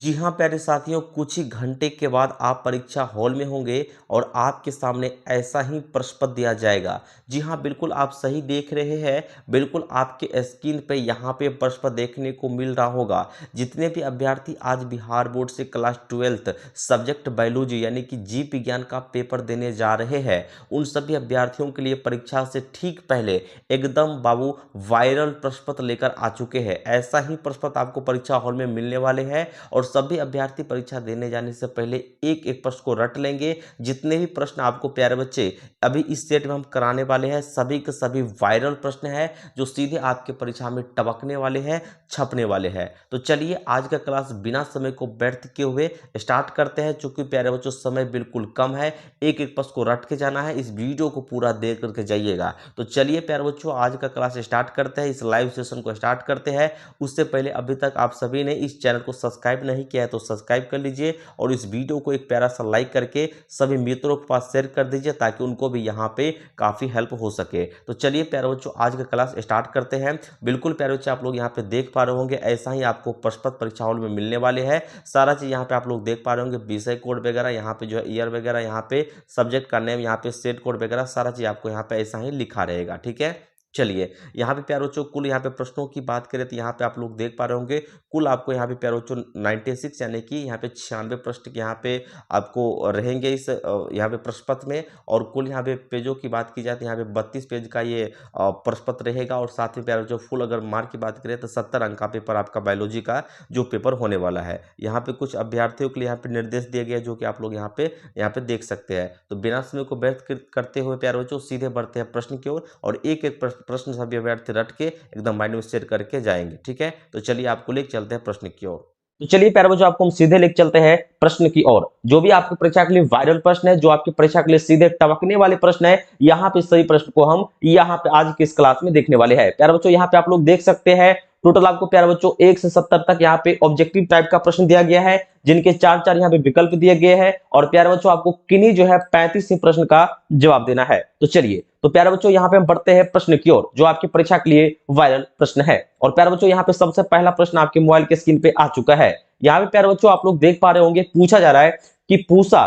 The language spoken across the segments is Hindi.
जी हाँ प्यारे साथियों, कुछ ही घंटे के बाद आप परीक्षा हॉल में होंगे और आपके सामने ऐसा ही प्रश्न पत्र दिया जाएगा। जी हाँ, बिल्कुल आप सही देख रहे हैं। बिल्कुल आपके स्क्रीन पे यहाँ पे प्रश्न पत्र देखने को मिल रहा होगा। जितने भी अभ्यर्थी आज बिहार बोर्ड से क्लास 12th सब्जेक्ट बायोलॉजी यानी कि जीव विज्ञान का पेपर देने जा रहे हैं, उन सभी अभ्यर्थियों के लिए परीक्षा से ठीक पहले एकदम बाबू वायरल प्रश्न पत्र लेकर आ चुके हैं। ऐसा ही प्रश्न पत्र आपको परीक्षा हॉल में मिलने वाले हैं और सभी अभ्यर्थी परीक्षा देने जाने से पहले एक एक प्रश्न को रट लेंगे। जितने भी प्रश्न आपको प्यारे बच्चे अभी इस सेट में हम कराने वाले हैं, सभी के सभी वायरल प्रश्न हैं जो सीधे आपके परीक्षा में टपकने वाले हैं, छपने वाले हैं। तो चलिए आज का क्लास बिना समय को व्यर्थ किए हुए स्टार्ट करते हैं। चूंकि प्यारे बच्चों समय बिल्कुल कम है, एक एक प्रश्न को रट के जाना है। इस वीडियो को पूरा देख करके जाइएगा। तो चलिए प्यारे बच्चों आज का क्लास स्टार्ट करते हैं, इस लाइव सेशन को स्टार्ट करते हैं। उससे पहले अभी तक आप सभी ने इस चैनल को सब्सक्राइब नहीं किया है तो सब्सक्राइब कर लीजिए और इस वीडियो को एक प्यारा सा लाइक करके सभी मित्रों के पास शेयर कर दीजिए ताकि उनको भी यहाँ पे काफ़ी हेल्प हो सके। तो चलिए प्यारे बच्चों आज का क्लास स्टार्ट करते हैं। बिल्कुल प्यारे बच्चे आप लोग यहाँ पे देख पा रहे होंगे, ऐसा ही आपको प्रश्न पत्र परीक्षा हॉल में मिलने वाले हैं। सारा चीज़ यहाँ पे आप लोग देख पा रहे होंगे, विषय कोड वगैरह, यहाँ पे जो है ईयर वगैरह, यहाँ पे सब्जेक्ट का नेम, यहाँ पे सेट कोड वगैरह, सारा चीज़ आपको यहाँ पे ऐसा ही लिखा रहेगा। ठीक है, चलिए यहाँ पे प्यारे बच्चों कुल यहाँ पे प्रश्नों की बात करें तो यहाँ पे आप लोग देख पा रहे होंगे कुल आपको यहाँ पे प्यारे बच्चों 96 यानी कि यहाँ पे 96 प्रश्न के यहाँ पे आपको रहेंगे इस यहाँ पे प्रश्न पत्र में। और कुल यहाँ पे पेजों की बात की जाए तो यहाँ पे 32 पेज का ये प्रश्न पत्र रहेगा। और साथ में प्यारे बच्चों फुल अगर मार्क की बात करें तो 70 अंक का पेपर आपका बायोलॉजी का जो पेपर होने वाला है। यहाँ पे कुछ अभ्यर्थियों के लिए यहाँ पे निर्देश दिए गए जो कि आप लोग यहाँ पे देख सकते हैं। तो बिना समय को व्यर्थ करते हुए प्यारे बच्चों सीधे बढ़ते हैं प्रश्न की ओर और एक एक प्रश्न सभी अभ्यर्थी रट के एकदम माइंड में सेट करके जाएंगे। ठीक है, तो चलिए आपको लेके चलते हैं प्रश्न की ओर। तो चलिए प्यारे बच्चों आपको हम सीधे लेके चलते हैं प्रश्न की ओर। जो भी आपकी परीक्षा के लिए वायरल प्रश्न है, जो आपकी परीक्षा के लिए सीधे टपकने वाले प्रश्न है, यहाँ पे सही प्रश्न को हम यहाँ पे आज की इस क्लास में देखने वाले हैं। प्यारे बच्चों यहाँ पे आप लोग देख सकते हैं टोटल आपको प्यारे बच्चों 1 से 70 तक यहाँ पे ऑब्जेक्टिव टाइप का प्रश्न दिया गया है, जिनके चार चार यहाँ पे विकल्प दिए गए हैं। और प्यारे बच्चों आपको किन्हीं जो है 35 प्रश्न का जवाब देना है। तो चलिए तो प्यारे बच्चों यहाँ पे हम बढ़ते हैं प्रश्न की ओर जो आपकी परीक्षा के लिए वायरल प्रश्न है। और प्यारे बच्चों यहाँ पे सबसे पहला प्रश्न आपके मोबाइल के स्क्रीन पे आ चुका है। यहाँ पे प्यारे बच्चों आप लोग देख पा रहे होंगे, पूछा जा रहा है कि पूसा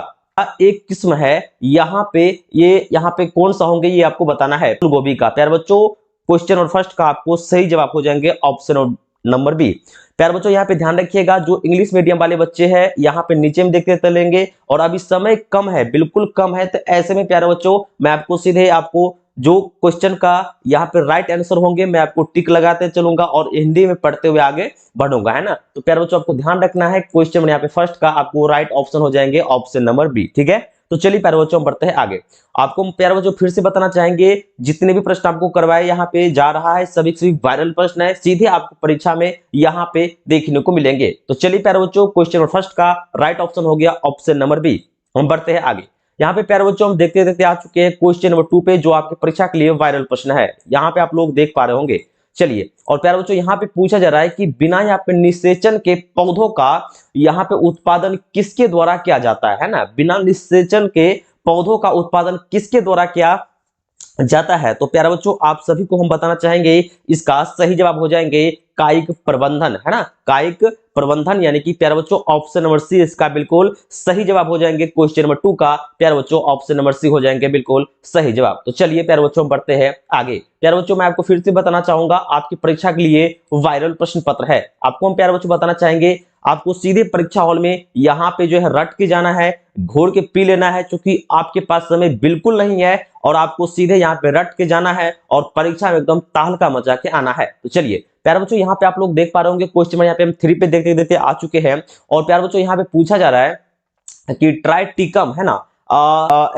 एक किस्म है, यहाँ पे ये यहाँ पे कौन सा होंगे ये आपको बताना है। फूल गोभी का प्यारे बच्चों क्वेश्चन और फर्स्ट का आपको सही जवाब हो जाएंगे ऑप्शन और नंबर बी। प्यारे बच्चों यहाँ पे ध्यान रखिएगा, जो इंग्लिश मीडियम वाले बच्चे हैं यहाँ पे नीचे में देखते चलेंगे और अभी समय कम है, बिल्कुल कम है। तो ऐसे में प्यारे बच्चों मैं आपको सीधे आपको जो क्वेश्चन का यहाँ पे राइट आंसर होंगे मैं आपको टिक लगाते चलूंगा और हिंदी में पढ़ते हुए आगे बढ़ूंगा, है ना। तो प्यारे बच्चों आपको ध्यान रखना है, क्वेश्चन यहाँ पे फर्स्ट का आपको राइट ऑप्शन हो जाएंगे ऑप्शन नंबर बी। ठीक है, तो चलिए प्यारे बच्चों हम बढ़ते हैं आगे। आपको प्यारे बच्चों फिर से बताना चाहेंगे, जितने भी प्रश्न आपको करवाए यहाँ पे जा रहा है सभी सिर्फ वायरल प्रश्न है, सीधे आपको परीक्षा में यहाँ पे देखने को मिलेंगे। तो चलिए प्यारे बच्चों क्वेश्चन फर्स्ट का राइट ऑप्शन हो गया ऑप्शन नंबर बी। हम बढ़ते हैं आगे। यहाँ पे प्यारे बच्चों हम देखते देखते आ चुके हैं क्वेश्चन नंबर 2 पे जो आपकी परीक्षा के लिए वायरल प्रश्न है। यहाँ पे आप लोग देख पा रहे होंगे। चलिए और प्यारे बच्चों यहाँ पे पूछा जा रहा है कि बिना यहाँ पे निषेचन के पौधों का यहाँ पे उत्पादन किसके द्वारा किया जाता है ना। बिना निषेचन के पौधों का उत्पादन किसके द्वारा किया जाता है। तो प्यारे बच्चों आप सभी को हम बताना चाहेंगे इसका सही जवाब हो जाएंगे कायिक प्रबंधन, है ना। कायिक प्रबंधन यानी कि प्यारे बच्चों ऑप्शन नंबर सी इसका बिल्कुल सही जवाब हो जाएंगे। क्वेश्चन नंबर 2 का प्यारे बच्चों ऑप्शन नंबर सी हो जाएंगे बिल्कुल सही जवाब। तो चलिए प्यारे बच्चों बढ़ते हैं आगे। प्यारे बच्चों मैं आपको फिर से बताना चाहूंगा आपकी परीक्षा के लिए वायरल प्रश्न पत्र है। आपको हम प्यारे बच्चों बताना चाहेंगे आपको सीधे परीक्षा हॉल में यहाँ पे जो है रट के जाना है, घोड़ के पी लेना है, क्योंकि आपके पास समय बिल्कुल नहीं है और आपको सीधे यहाँ पे रट के जाना है और परीक्षा में एकदम तहलका मचा के आना है। तो चलिए प्यारे बच्चों यहाँ पे आप लोग देख पा रहे होंगे क्वेश्चन नंबर यहाँ पे हम 3 पे देखते देखते आ चुके हैं। और प्यारे बच्चों यहाँ पे पूछा जा रहा है कि ट्राइटिकम, है ना,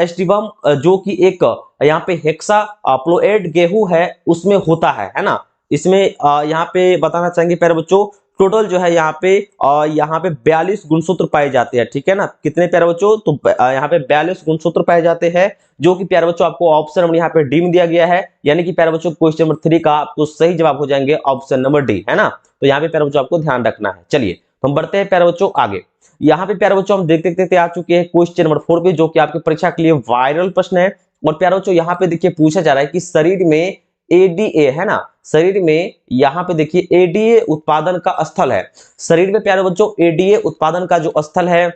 एस्टिवम जो कि एक यहाँ पे हेक्सा प्लोएड गेहूं है उसमें होता है ना। इसमें यहाँ पे बताना चाहेंगे प्यारे बच्चों टोटल जो है यहाँ पे 42 गुणसूत्र पाए जाते हैं। ठीक है ना, कितने प्यारे बच्चों, तो यहाँ पे 42 गुणसूत्र पाए जाते हैं जो कि प्यारे बच्चों आपको ऑप्शन नंबर यहाँ पे डी में दिया गया है। यानी कि प्यारे बच्चों क्वेश्चन नंबर 3 का आपको सही जवाब हो जाएंगे ऑप्शन नंबर डी, है ना। तो यहाँ पे प्यारे बच्चों आपको ध्यान रखना है। चलिए हम बढ़ते हैं प्यारे बच्चों आगे। यहाँ पे प्यारे बच्चों हम देखते देखते आ चुके हैं क्वेश्चन नंबर 4 पे जो कि आपकी परीक्षा के लिए वायरल प्रश्न है। और प्यारे बच्चों यहाँ पे देखिए पूछा जा रहा है कि शरीर में एडीए, है ना, शरीर में यहाँ पे देखिए एडीए उत्पादन का स्थल है। शरीर में प्यारे बच्चों एडीए उत्पादन का जो स्थल है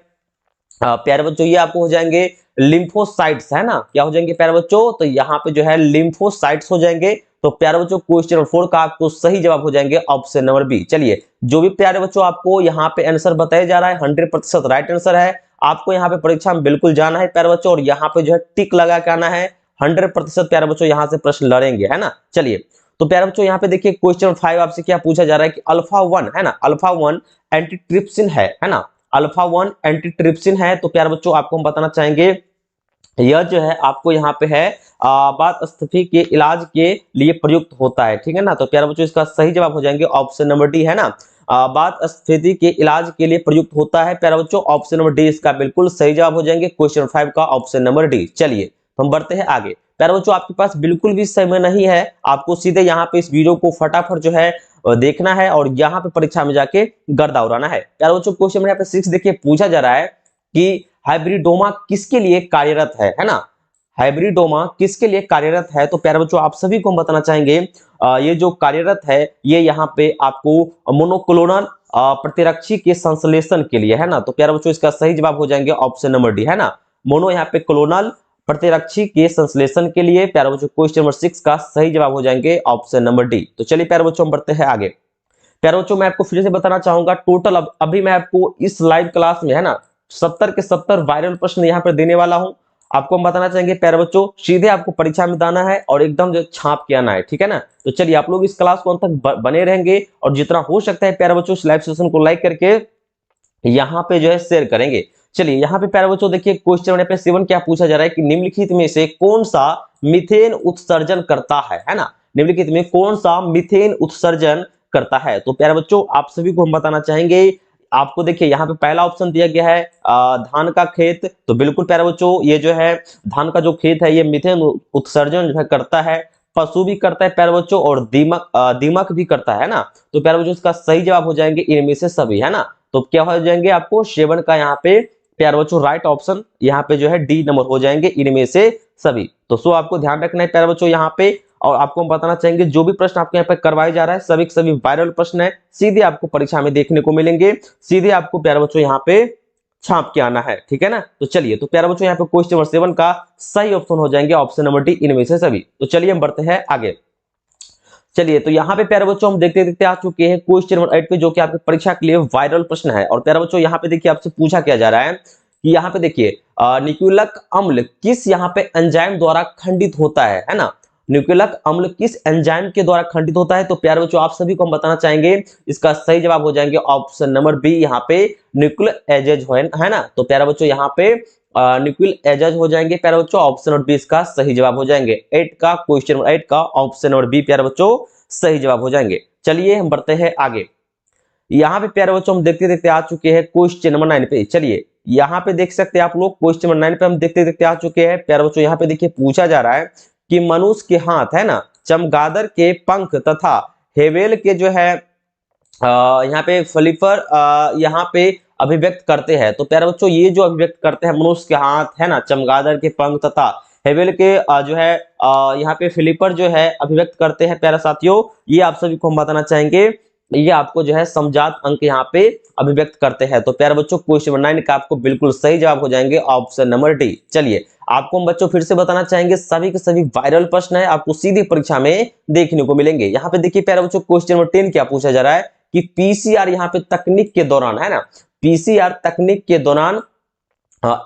प्यारे बच्चों ये आपको हो जाएंगे लिम्फोसाइट्स, है ना। क्या हो जाएंगे प्यारे बच्चों, तो यहाँ पे जो है लिम्फोसाइट्स हो जाएंगे। तो प्यारे बच्चों क्वेश्चन नंबर 4 का आपको सही जवाब हो जाएंगे ऑप्शन नंबर बी। चलिए जो भी प्यारे बच्चों आपको यहाँ पे आंसर बताया जा रहा है 100% राइट आंसर है। आपको यहाँ पे परीक्षा में बिल्कुल जाना है प्यारे बच्चों, और यहाँ पे जो है टिक लगा के आना है। 100% प्यारे बच्चों यहाँ से प्रश्न लड़ेंगे, है ना। चलिए तो प्यारे बच्चों यहाँ पे देखिए क्वेश्चन 5 आपसे क्या पूछा जा रहा है कि अल्फा 1, है ना, अल्फा 1 एंटीट्रिप्सिन है ना, अल्फा 1 एंटीट्रिप्सिन है। तो प्यारे बच्चों आपको हम बताना चाहेंगे यह जो है आपको यहाँ पे है वातस्फीति के इलाज के लिए प्रयुक्त होता है, ठीक है ना। तो प्यारे बच्चों इसका सही जवाब हो जाएंगे ऑप्शन नंबर डी, है ना। वातस्फीति के इलाज के लिए प्रयुक्त होता है प्यारे बच्चों, ऑप्शन नंबर डी इसका बिल्कुल सही जवाब हो जाएंगे क्वेश्चन 5 का ऑप्शन नंबर डी। चलिए हम बढ़ते हैं आगे। प्यारे बच्चों आपके पास बिल्कुल भी समय नहीं है, आपको सीधे यहाँ पे इस वीडियो को फटाफट जो है देखना है और यहाँ पे परीक्षा में जाके गर्दा उड़ाना है। प्यारे बच्चों क्वेश्चन नंबर यहाँ पे 6 देखिए पूछा जा रहा है कि हाइब्रिडोमा किसके लिए कार्यरत है ना। हाइब्रिडोमा किसके लिए कार्यरत है, तो प्यारे बच्चों आप सभी को हम बताना चाहेंगे ये जो कार्यरत है ये यहाँ पे आपको मोनोक्लोनल प्रतिरक्षी के संश्लेषण के लिए, है ना। तो प्यारे बच्चों इसका सही जवाब हो जाएंगे ऑप्शन नंबर डी, है ना। मोनो यहाँ पे क्लोनल प्रतिरक्षी के संश्लेषण के लिए प्यारे बच्चों क्वेश्चन नंबर 6 का सही जवाब हो जाएंगे ऑप्शन नंबर डी। तो चलिए प्यारे बच्चों हम बढ़ते हैं आगे। प्यारे बच्चों मैं आपको फिर से बताना चाहूंगा टोटल अभी मैं आपको इस लाइव क्लास में, है ना, 70 के 70 वायरल प्रश्न यहाँ पर देने वाला हूं। आपको हम बताना चाहेंगे प्यारे बच्चों सीधे आपको परीक्षा में दाना है और एकदम जो छाप के आना है, ठीक है ना। तो चलिए आप लोग इस क्लास को अंत तक बने रहेंगे और जितना हो सकता है प्यारे बच्चों इस लाइव सेशन को लाइक करके यहाँ पे जो है शेयर करेंगे। चलिए यहाँ पे प्यारे बच्चों देखिए क्वेश्चन नंबर 7 क्या पूछा जा रहा है कि निम्नलिखित में से कौन सा मीथेन उत्सर्जन करता है ना। निम्नलिखित में कौन सा मीथेन उत्सर्जन करता है। तो प्यारे बच्चों आप सभी को हम बताना चाहेंगे, आपको देखिए यहाँ पे पहला ऑप्शन दिया गया है धान का खेत। तो बिल्कुल प्यारे बच्चों ये जो है धान का जो खेत है ये मीथेन उत्सर्जन जो है करता है। पशु भी करता है प्यारे बच्चों और दीमक भी करता है ना। तो प्यारे बच्चों इसका सही जवाब हो जाएंगे इनमें से सभी, है ना। तो क्या हो जाएंगे आपको 7 का यहाँ पे प्यारे बच्चों राइट ऑप्शन यहाँ पे जो है डी नंबर हो जाएंगे इनमें से सभी। तो सो आपको ध्यान रखना है प्यारे बच्चों यहाँ पे, और आपको हम बताना चाहेंगे जो भी प्रश्न आपके यहाँ पे करवाए जा रहा है सभी सभी वायरल प्रश्न है, सीधे आपको परीक्षा में देखने को मिलेंगे, सीधे आपको प्यारे बच्चों यहाँ पे छाप के आना है, ठीक है ना। तो चलिए तो प्यारे बच्चों यहाँ पे क्वेश्चन नंबर 7 का सही ऑप्शन हो जाएंगे ऑप्शन नंबर डी इनमें से सभी। तो चलिए हम बढ़ते हैं आगे। चलिए तो यहाँ पे प्यारे बच्चों हम देखते देखते आ चुके हैं क्वेश्चन नंबर 8 पे, जो कि आपकी परीक्षा के लिए वायरल प्रश्न है। और प्यारे बच्चों यहाँ पे देखिए आपसे पूछा क्या जा रहा है कि यहाँ पे देखिए न्यूक्लिक अम्ल किस यहाँ पे एंजाइम द्वारा खंडित होता है ना। न्यूक्लिक अम्ल किस एंजाइम के द्वारा खंडित होता है। तो प्यारे बच्चों आप सभी को हम बताना चाहेंगे इसका सही जवाब हो जाएंगे ऑप्शन नंबर बी, यहाँ पे न्यूक्लिक एजेज है ना। तो प्यारे बच्चों यहाँ पे न्यूक्लिक एजेज हो जाएंगे प्यारे बच्चों, ऑप्शन नंबर बी इसका सही जवाब हो जाएंगे। 8 का क्वेश्चन नंबर 8 का ऑप्शन नंबर बी प्यारे बच्चों सही जवाब हो जाएंगे। चलिए हम बढ़ते हैं आगे। यहाँ पे प्यारे बच्चों हम देखते देखते आ चुके हैं क्वेश्चन नंबर 9 पे। चलिए यहाँ पे देख सकते हैं आप लोग क्वेश्चन नंबर 9 पे हम देखते देखते आ चुके हैं प्यारे बच्चों। यहाँ पे देखिए पूछा जा रहा है कि मनुष्य के हाथ, है ना, चमगादड़ के पंख तथा हेवेल के जो है यहाँ पे फ्लिपर यहाँ पे अभिव्यक्त करते हैं। तो प्यारे बच्चों ये जो अभिव्यक्त करते हैं मनुष्य के हाथ, है ना, चमगादड़ के पंख तथा हेवेल के जो है यहाँ पे फ्लिपर जो है अभिव्यक्त करते हैं प्यारे साथियों, ये आप सभी को हम बताना चाहेंगे ये आपको जो है समजात अंक यहाँ पे अभिव्यक्त करते हैं। तो प्यारे बच्चों क्वेश्चन नंबर 9 का आपको बिल्कुल सही जवाब हो जाएंगे ऑप्शन नंबर डी। चलिए आपको हम बच्चों फिर से बताना चाहेंगे सभी के सभी वायरल प्रश्न है, आपको सीधी परीक्षा में देखने को मिलेंगे। यहाँ पे देखिए प्यारे बच्चों क्वेश्चन नंबर 10 क्या पूछा जा रहा है कि पीसीआर यहाँ पे तकनीक के दौरान, है ना, पीसीआर तकनीक के दौरान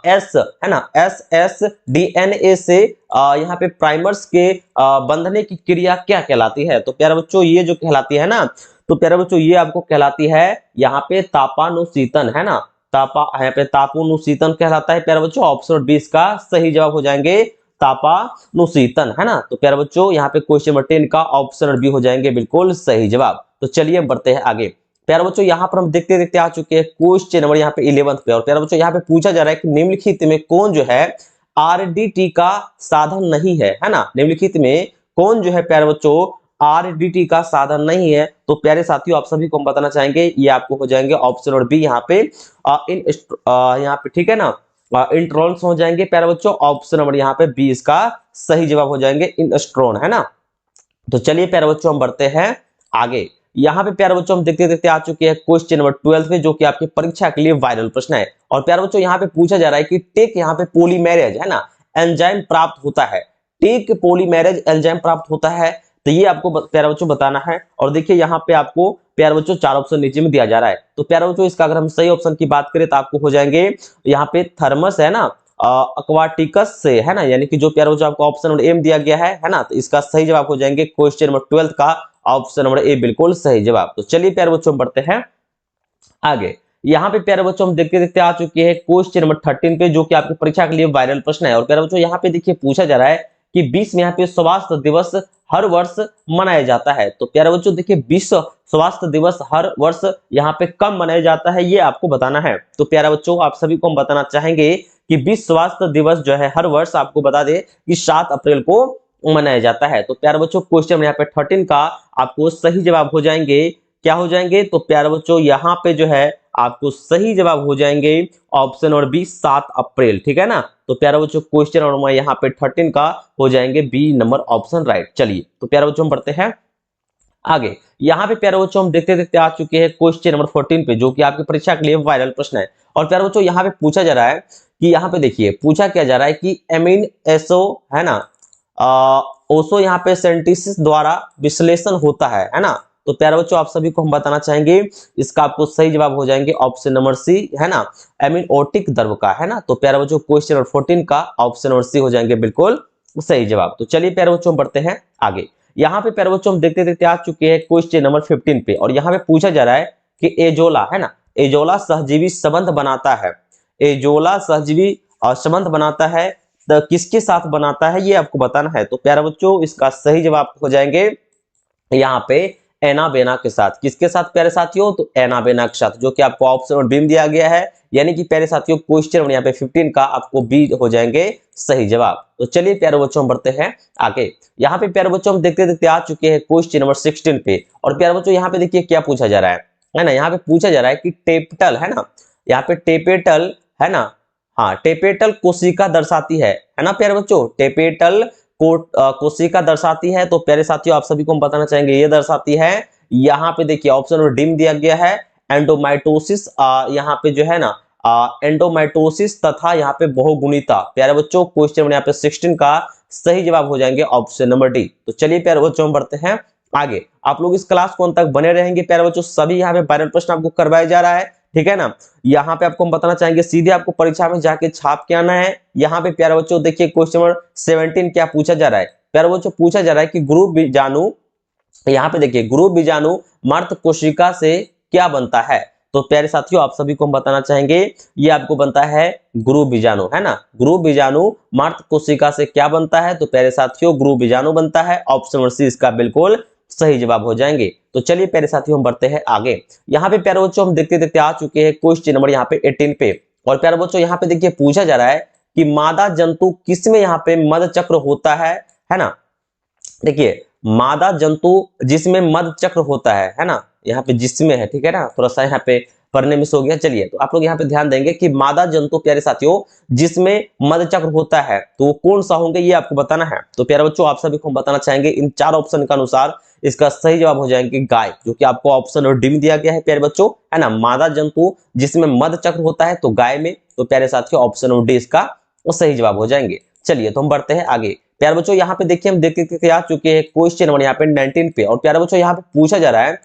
एस, है ना, एस डीएनए से यहाँ पे प्राइमर्स के बंधने की क्रिया क्या कहलाती है। तो प्यारे बच्चों ये जो कहलाती है ना, तो प्यारे बच्चों ये आपको कहलाती है यहाँ पे तापानुशीतन, है ना, यहाँ पे तापानुशीतन कहलाता है प्यारे बच्चों, ऑप्शन 20 का सही जवाब हो जाएंगे तापानुशीतन, है ना। तो प्यारे बच्चों यहाँ पे क्वेश्चन नंबर 10 का ऑप्शन बी हो जाएंगे बिल्कुल सही जवाब। तो चलिए हम बढ़ते हैं आगे। प्यारे बच्चों यहाँ पर हम देखते देखते आ चुके हैं क्वेश्चन नंबर यहाँ पे 11 पे। और प्यारे बच्चों यहाँ पे पूछा जा रहा है कि निम्नलिखित में कौन जो है आरडीटी का साधन नहीं है ना। निम्नलिखित में कौन जो है प्यारे बच्चों आरडीटी का साधन नहीं है। तो प्यारे साथियों आप सभी को हम बताना चाहेंगे ये आपको हो जाएंगे ऑप्शन नंबर बी यहाँ पे यहाँ पे, ठीक है ना, इंट्रॉन्स हो जाएंगे प्यारे बच्चों, ऑप्शन नंबर यहाँ पे 20 का सही जवाब हो जाएंगे इंस्ट्रॉन, है ना। तो चलिए प्यारे बच्चों हम बढ़ते हैं आगे। यहाँ पे प्यारे बच्चों हम देखते देखते आ चुके हैं क्वेश्चन नंबर 12 पे, जो कि आपकी परीक्षा के लिए वायरल प्रश्न है। और प्यारे बच्चों यहाँ पे पूछा जा रहा है कि टेक यहाँ पे पॉलीमेरेज है ना एंजाइम प्राप्त होता है, टेक पॉलीमेरेज एंजाइम प्राप्त होता है, तो ये आपको प्यारे बच्चों बताना है। और देखिए यहाँ पे आपको प्यारे बच्चों 4 ऑप्शन नीचे में दिया जा रहा है। तो प्यारे बच्चों इसका अगर हम सही ऑप्शन की बात करें तो आपको हो जाएंगे यहाँ पे थर्मस है ना, अक्वाटिकस से है ना, यानी कि जो प्यारे बच्चों आपको ऑप्शन नंबर एम दिया गया है ना, तो इसका सही जवाब हो जाएंगे क्वेश्चन नंबर 12 का ऑप्शन नंबर ए बिल्कुल सही जवाब। तो चलिए प्यारे बच्चों बढ़ते हैं आगे। यहाँ पे प्यारे बच्चों हम देखते देखते आ चुके हैं क्वेश्चन नंबर 13 पे, जो कि आपकी परीक्षा के लिए वायरल प्रश्न है। और प्यारे बच्चों यहाँ पे देखिए पूछा जा रहा है कि विश्व में यहाँ पे स्वास्थ्य दिवस हर वर्ष मनाया जाता है। तो प्यारे बच्चों देखिए विश्व स्वास्थ्य दिवस हर वर्ष यहाँ पे कब मनाया जाता है ये आपको बताना है। तो प्यारे बच्चों आप सभी को हम बताना चाहेंगे कि विश्व स्वास्थ्य दिवस जो है हर वर्ष आपको बता दे कि 7 अप्रैल को मनाया जाता है। तो प्यारे बच्चों क्वेश्चन यहाँ पे 13 का आपको सही जवाब हो जाएंगे, क्या हो जाएंगे, तो प्यारे बच्चों यहाँ पे जो है आपको सही जवाब हो जाएंगे ऑप्शन और बी 7 अप्रैल, ठीक है ना। तो प्यारे बच्चों क्वेश्चन और यहाँ पे 13 का हो जाएंगे बी नंबर ऑप्शन राइट। चलिए तो प्यारे बच्चों हम पढ़ते हैं आगे। यहाँ पे प्यारे बच्चों हम देखते देखते आ चुके हैं क्वेश्चन नंबर 14 पे, जो कि आपकी परीक्षा के लिए वायरल प्रश्न है। और प्यारे बच्चों यहाँ पे पूछा जा रहा है कि यहाँ पे देखिए पूछा क्या जा रहा है कि एमिन एसो है ना, ओसो यहाँ पे सेंटिसिस द्वारा विश्लेषण होता है ना। तो प्यारे बच्चों आप सभी को हम बताना चाहेंगे इसका आपको सही जवाब हो जाएंगे ऑप्शन नंबर सी है ना, एमिनोटिक द्रव का है ना। तो प्यारे बच्चों क्वेश्चन नंबर 14 का ऑप्शन नंबर सी हो जाएंगे बिल्कुल सही जवाब। तो चलिए प्यारे बच्चों हम बढ़ते हैं आगे। यहाँ पे प्यारे बच्चों हम देखते देखते आ चुके हैं क्वेश्चन नंबर 15 पे। और यहाँ पे पूछा जा रहा है कि एजोला है ना, एजोला सहजीवी संबंध बनाता है, एजोला सहजीवी संबंध बनाता है तो किसके साथ बनाता है ये आपको बताना है। तो प्यारे बच्चों इसका सही जवाब हो जाएंगे यहाँ पे एनाबेना के साथ। किसके साथ प्यारे साथियों, तो एनाबेना के साथ, जो कि आपको ऑप्शन और बी दिया गया है। यानी कि प्यारे साथियों क्वेश्चन यहाँ पे 15 का आपको बी हो जाएंगे सही जवाब। तो चलिए प्यारे बच्चों हम बढ़ते हैं आगे। यहाँ पे प्यारे बच्चों हम देखते देखते आ चुके हैं क्वेश्चन नंबर 16 पे। और प्यारे बच्चों यहाँ पे देखिए क्या पूछा जा रहा है ना, यहाँ पे पूछा जा रहा है कि टेपेटल है ना, यहाँ पे टेपेटल है ना, हाँ टेपेटल कोशिका दर्शाती है ना प्यारे बच्चों, टेपेटल कोशिका दर्शाती है। तो प्यारे साथियों आप सभी को हम बताना चाहेंगे ये दर्शाती है, यहाँ पे देखिए ऑप्शन और डी दिया गया है एंडोमाइटोसिस, यहाँ पे जो है ना एंडोमाइटोसिस तथा यहाँ पे बहुगुणिता। प्यारे बच्चों क्वेश्चन यहाँ पे 16 का सही जवाब हो जाएंगे ऑप्शन नंबर डी। तो चलिए प्यारे बच्चों हम बढ़ते हैं आगे। आप लोग इस क्लास को अंत तक बने रहेंगे प्यारे बच्चों, सभी यहाँ पे वायरल प्रश्न आपको करवाया जा रहा है, ठीक है ना। यहाँ पे आपको हम बताना चाहेंगे सीधे आपको परीक्षा में जाके छाप के आना है। यहाँ पे प्यारे बच्चों देखिए क्वेश्चन नंबर 17 क्या पूछा जा रहा है। प्यारे बच्चों पूछा जा रहा है कि ग्रुप बीजाणु, यहाँ पे देखिए ग्रुप बीजाणु मार्त कोशिका से क्या बनता है। तो प्यारे साथियों आप सभी को हम बताना चाहेंगे ये आपको बनता है ग्रुप बीजाणु है ना, ग्रुप बीजाणु मार्त कोशिका से क्या बनता है। तो प्यारे साथियों ग्रुप बीजाणु बनता है, ऑप्शन नंबर सी इसका बिल्कुल सही जवाब हो जाएंगे। तो चलिए प्यारे साथियों हम बढ़ते हैं आगे। यहाँ पे प्यारे बच्चों हम देखते देखते आ चुके हैं क्वेश्चन नंबर यहाँ पे 18 पे। और प्यारे बच्चों यहाँ पे देखिए पूछा जा रहा है कि मादा जंतु किसमें यहाँ पे मध चक्र होता है ना। देखिए मादा जंतु जिसमें मध चक्र होता है ना, यहाँ पे जिसमें है, ठीक है ना, थोड़ा सा यहाँ पे पढ़ने में सो गया। चलिए तो आप लोग यहाँ पे ध्यान देंगे कि मादा जंतु प्यारे साथियों जिसमें मध चक्र होता है तो वो कौन सा होंगे ये आपको बताना है। तो प्यारे बच्चों आप सभी को हम बताना चाहेंगे इन 4 ऑप्शन के अनुसार इसका सही जवाब हो जाएंगे गाय, जो कि आपको ऑप्शन और डी में दिया गया है प्यारे बच्चों है ना। मादा जंतु जिसमें मध चक्र होता है तो गाय में, तो प्यारे साथियों ऑप्शन और डी इसका सही जवाब हो जाएंगे। चलिए तो हम बढ़ते हैं आगे। प्यारे बच्चों यहाँ पे देखिए हम देखते आ चुके हैं क्वेश्चन नंबर यहाँ पे 19 पे। और प्यारे बच्चों यहाँ पे पूछा जा रहा है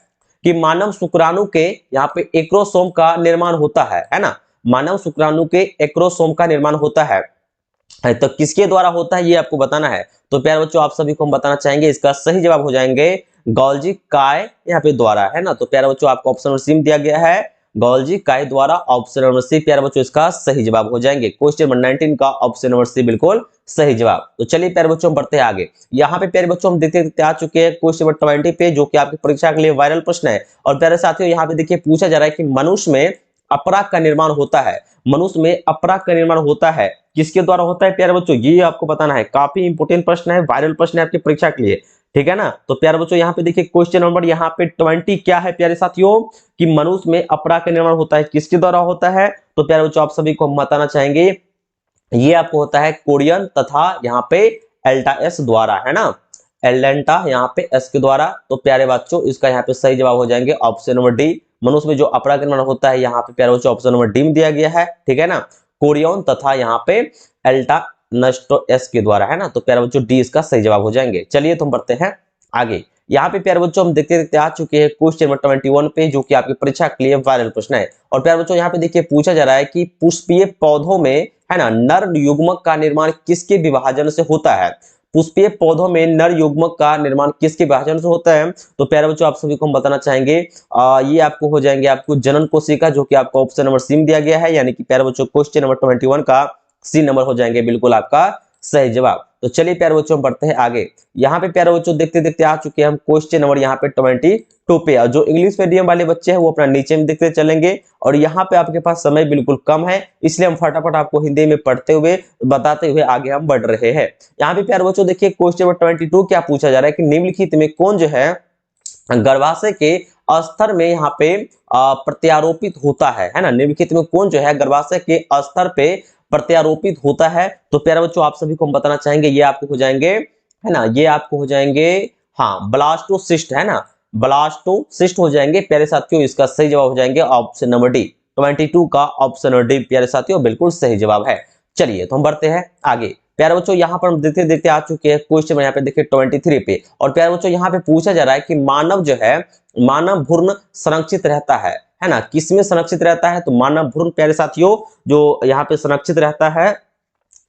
कि मानव शुक्राणु के यहाँ पे एक्रोसोम का निर्माण होता है ना, मानव शुक्राणु के एक्रोसोम का निर्माण होता है तो किसके द्वारा होता है ये आपको बताना है। तो प्यारे बच्चों आप सभी को हम बताना चाहेंगे इसका सही जवाब हो जाएंगे गोल्जी काय यहाँ पे द्वारा है ना। तो प्यारे बच्चों आपको ऑप्शन नंबर सी दिया गया है गोल्जी काय द्वारा, ऑप्शन नंबर सी प्यारे बच्चों इसका सही जवाब हो जाएंगे क्वेश्चन नंबर 19 का ऑप्शन नंबर सी बिल्कुल सही जवाब। तो चलिए प्यारे बच्चों हम बढ़ते हैं आगे। यहाँ पे प्यारे बच्चों हम देखते आ चुके हैं क्वेश्चन नंबर 20 पे, जो कि आपकी परीक्षा के लिए वायरल प्रश्न है। और प्यारे साथियों यहाँ पे देखिए पूछा जा रहा है कि मनुष्य में अपराग का निर्माण होता है, मनुष्य में अपराग का निर्माण होता है किसके द्वारा होता है प्यारे बच्चों ये आपको बताना है। काफी इंपोर्टेंट प्रश्न है, वायरल प्रश्न है आपकी परीक्षा के लिए, ठीक है ना। तो प्यारे बच्चों यहाँ पे देखिए क्वेश्चन नंबर यहाँ पे 20 क्या है प्यारे साथियों कि मनुष्य में अपराग का निर्माण होता है किसके द्वारा होता है। तो प्यारे बच्चों आप सभी को हम बताना चाहेंगे ये आपको होता है कोरियन तथा यहाँ पे एल्टा एस द्वारा है ना, एलेंटा यहाँ पे एस के द्वारा। तो प्यारे बच्चों इसका यहाँ पे सही जवाब हो जाएंगे ऑप्शन नंबर डी। मनुष्य में जो अपरा का निर्माण होता है यहाँ पे प्यारे बच्चों ऑप्शन नंबर डी में दिया गया है, ठीक है ना, कोरियन तथा यहाँ पे एल्टा नस्टो एस के द्वारा, है ना। तो प्यारे बच्चों डी इसका सही जवाब हो जाएंगे। चलिए तो हम बढ़ते हैं आगे। यहाँ पे प्यारे बच्चों हम देखते देखते आ चुके हैं क्वेश्चन नंबर 21 पे, जो कि आपकी परीक्षा के लिए वायरल प्रश्न है। और प्यारे बच्चों यहाँ पे देखिए पूछा जा रहा है कि पुष्पीय पौधों में, है ना, नर युग्मक का निर्माण किसके विभाजन से होता है। पुष्पीय पौधों में नर युग्मक का निर्माण किसके विभाजन से होता है। तो प्यारे बच्चों आप सभी को हम बताना चाहेंगे ये आपको हो जाएंगे आपको जनन कोशिका, जो कि आपको ऑप्शन नंबर सी में दिया गया है। यानी कि प्यारे बच्चों क्वेश्चन नंबर 21 का सी नंबर हो जाएंगे बिल्कुल आपका सही जवाब। तो चलिए प्यारे बच्चों हम बढ़ते हैं आगे। यहाँ पे प्यारे बच्चों देखते देखते आ चुके हैं हम क्वेश्चन नंबर यहाँ पे 22 पे। और जो इंग्लिश मीडियम वाले बच्चे हैं वो अपना नीचे में देखते चलेंगे, और यहाँ पे आपके पास समय बिल्कुल कम है, इसलिए हम फटाफट आपको हिंदी में पढ़ते हुए बताते हुए आगे हम बढ़ रहे हैं। यहाँ पे प्यारे बच्चों देखिए क्वेश्चन नंबर 22 क्या पूछा जा रहा है कि निम्नलिखित में कौन जो है गर्भाशय के स्तर में यहाँ पे प्रत्यारोपित होता है ना। निम्नलिखित में कौन जो है गर्भाशय के स्तर पे प्रत्यारोपित होता है। तो प्यारे बच्चों आप सभी को हम बताना चाहेंगे ये आपको हो जाएंगे, है ना, ये आपको हो जाएंगे हाँ ब्लास्टोसिस्ट, है ना, ब्लास्टोसिस्ट हो जाएंगे प्यारे साथियों। इसका सही जवाब हो जाएंगे ऑप्शन नंबर डी। 22 का ऑप्शन नंबर डी प्यारे साथियों बिल्कुल सही जवाब है। चलिए तो हम बढ़ते हैं आगे। प्यारे बच्चों यहाँ पर हम देखते देखते आ चुके हैं क्वेश्चन यहाँ पे देखिए 23 पे। और प्यारे बच्चों यहाँ पे पूछा जा रहा है कि मानव जो है, मानव भ्रूण संरक्षित रहता है ना, किसमें संरक्षित रहता है। तो मानव भ्रूण प्यारे साथियों जो यहाँ पे संरक्षित रहता है,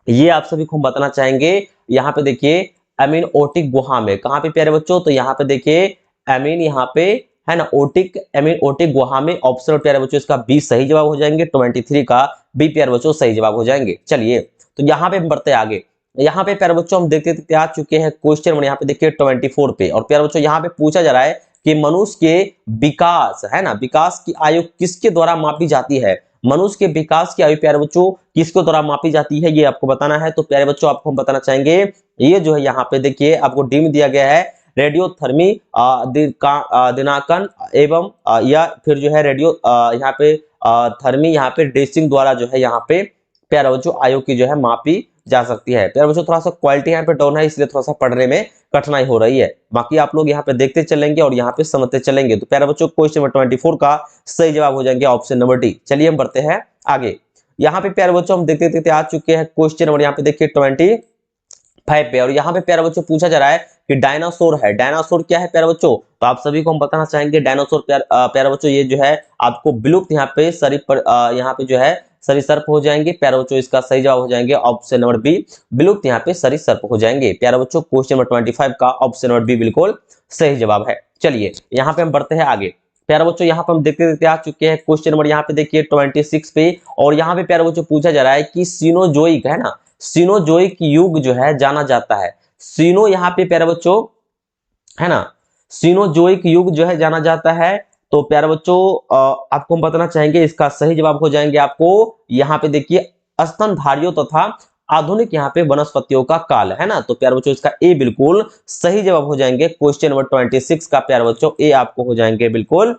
ये आप सभी को हम बताना चाहेंगे। यहाँ पे देखिए एमिनोटिक गुहा में, कहाँ पे प्यारे बच्चों, तो यहाँ पे देखिए एमिन यहाँ पे, है ना, ओटिक एमिनोटिक गुहा में। ऑप्शन प्यारे बच्चों इसका बी सही जवाब हो जाएंगे। 23 का बी प्यारे बच्चों सही जवाब हो जाएंगे। चलिए तो यहाँ पे हम बढ़ते आगे। यहाँ पे प्यारे बच्चों हम देखते देखते आ चुके हैं क्वेश्चन नंबर यहाँ पे देखिए 24 पे। और प्यारे बच्चों यहाँ पे पूछा जा रहा है कि मनुष्य के विकास, है ना, विकास की आयु किसके द्वारा मापी जाती है। मनुष्य के विकास की आयु प्यारे बच्चों किसके द्वारा मापी जाती है, ये आपको बताना है। तो प्यारे बच्चों आपको हम बताना चाहेंगे ये जो है यहाँ पे देखिए आपको डी में दिया गया है रेडियोथर्मी दिनांकन एवं या फिर जो है रेडियो यहाँ पे थर्मी यहाँ पे ड्रेसिंग द्वारा जो है यहाँ पे प्यारे बच्चों आयु की जो है मापी जा सकती है। प्यारे बच्चों थोड़ा सा क्वालिटी यहाँ पे डाउन है, इसलिए थोड़ा सा पढ़ने में कठिनाई हो रही है। बाकी आप लोग यहाँ पे देखते चलेंगे और यहाँ पे समझते चलेंगे। तो प्यारे बच्चों क्वेश्चन नंबर 24 का सही जवाब हो जाएंगे ऑप्शन नंबर डी। चलिए हम बढ़ते हैं आगे। यहाँ पे प्यारे बच्चों हम देखते देखते आ चुके हैं क्वेश्चन नंबर यहाँ पे देखिए 25 पे। और यहाँ पे प्यारे बच्चों पूछा जा रहा है कि डायनासोर है, डायनासोर क्या है प्यारे बच्चों। तो आप सभी को हम बताना चाहेंगे डायनासोर प्यारे बच्चों ये जो है आपको विलुप्त यहाँ पे यहाँ पे जो है सरीसृप हो जाएंगे। प्यारे बच्चों इसका सही जवाब हो जाएंगे ऑप्शन नंबर बी, विलुप्त यहाँ पे सरीसृप हो जाएंगे। प्यारे बच्चों क्वेश्चन नंबर 25 का ऑप्शन नंबर बी बिल्कुल सही जवाब है। चलिए यहाँ पे हम बढ़ते हैं आगे। प्यारे बच्चों यहाँ पे हम देखते देखते आ चुके हैं क्वेश्चन नंबर यहाँ पे देखिए 26 पे। और यहाँ पे प्यारे बच्चों पूछा जा रहा है कि सीनोजोइक, है ना, सीनोजोइक युग जो है जाना जाता है। सीनो यहाँ पे प्यारे बच्चों, है ना, सीनोजोइक युग जो है जाना जाता है। तो प्यारे बच्चों आपको हम बताना चाहेंगे इसका सही जवाब हो जाएंगे आपको यहाँ पे देखिए स्तनधारियों तथा आधुनिक यहाँ पे वनस्पतियों का काल, है ना। तो प्यारे बच्चों इसका ए बिल्कुल सही जवाब हो जाएंगे क्वेश्चन नंबर 26 का प्यारे बच्चों ए आपको हो जाएंगे बिल्कुल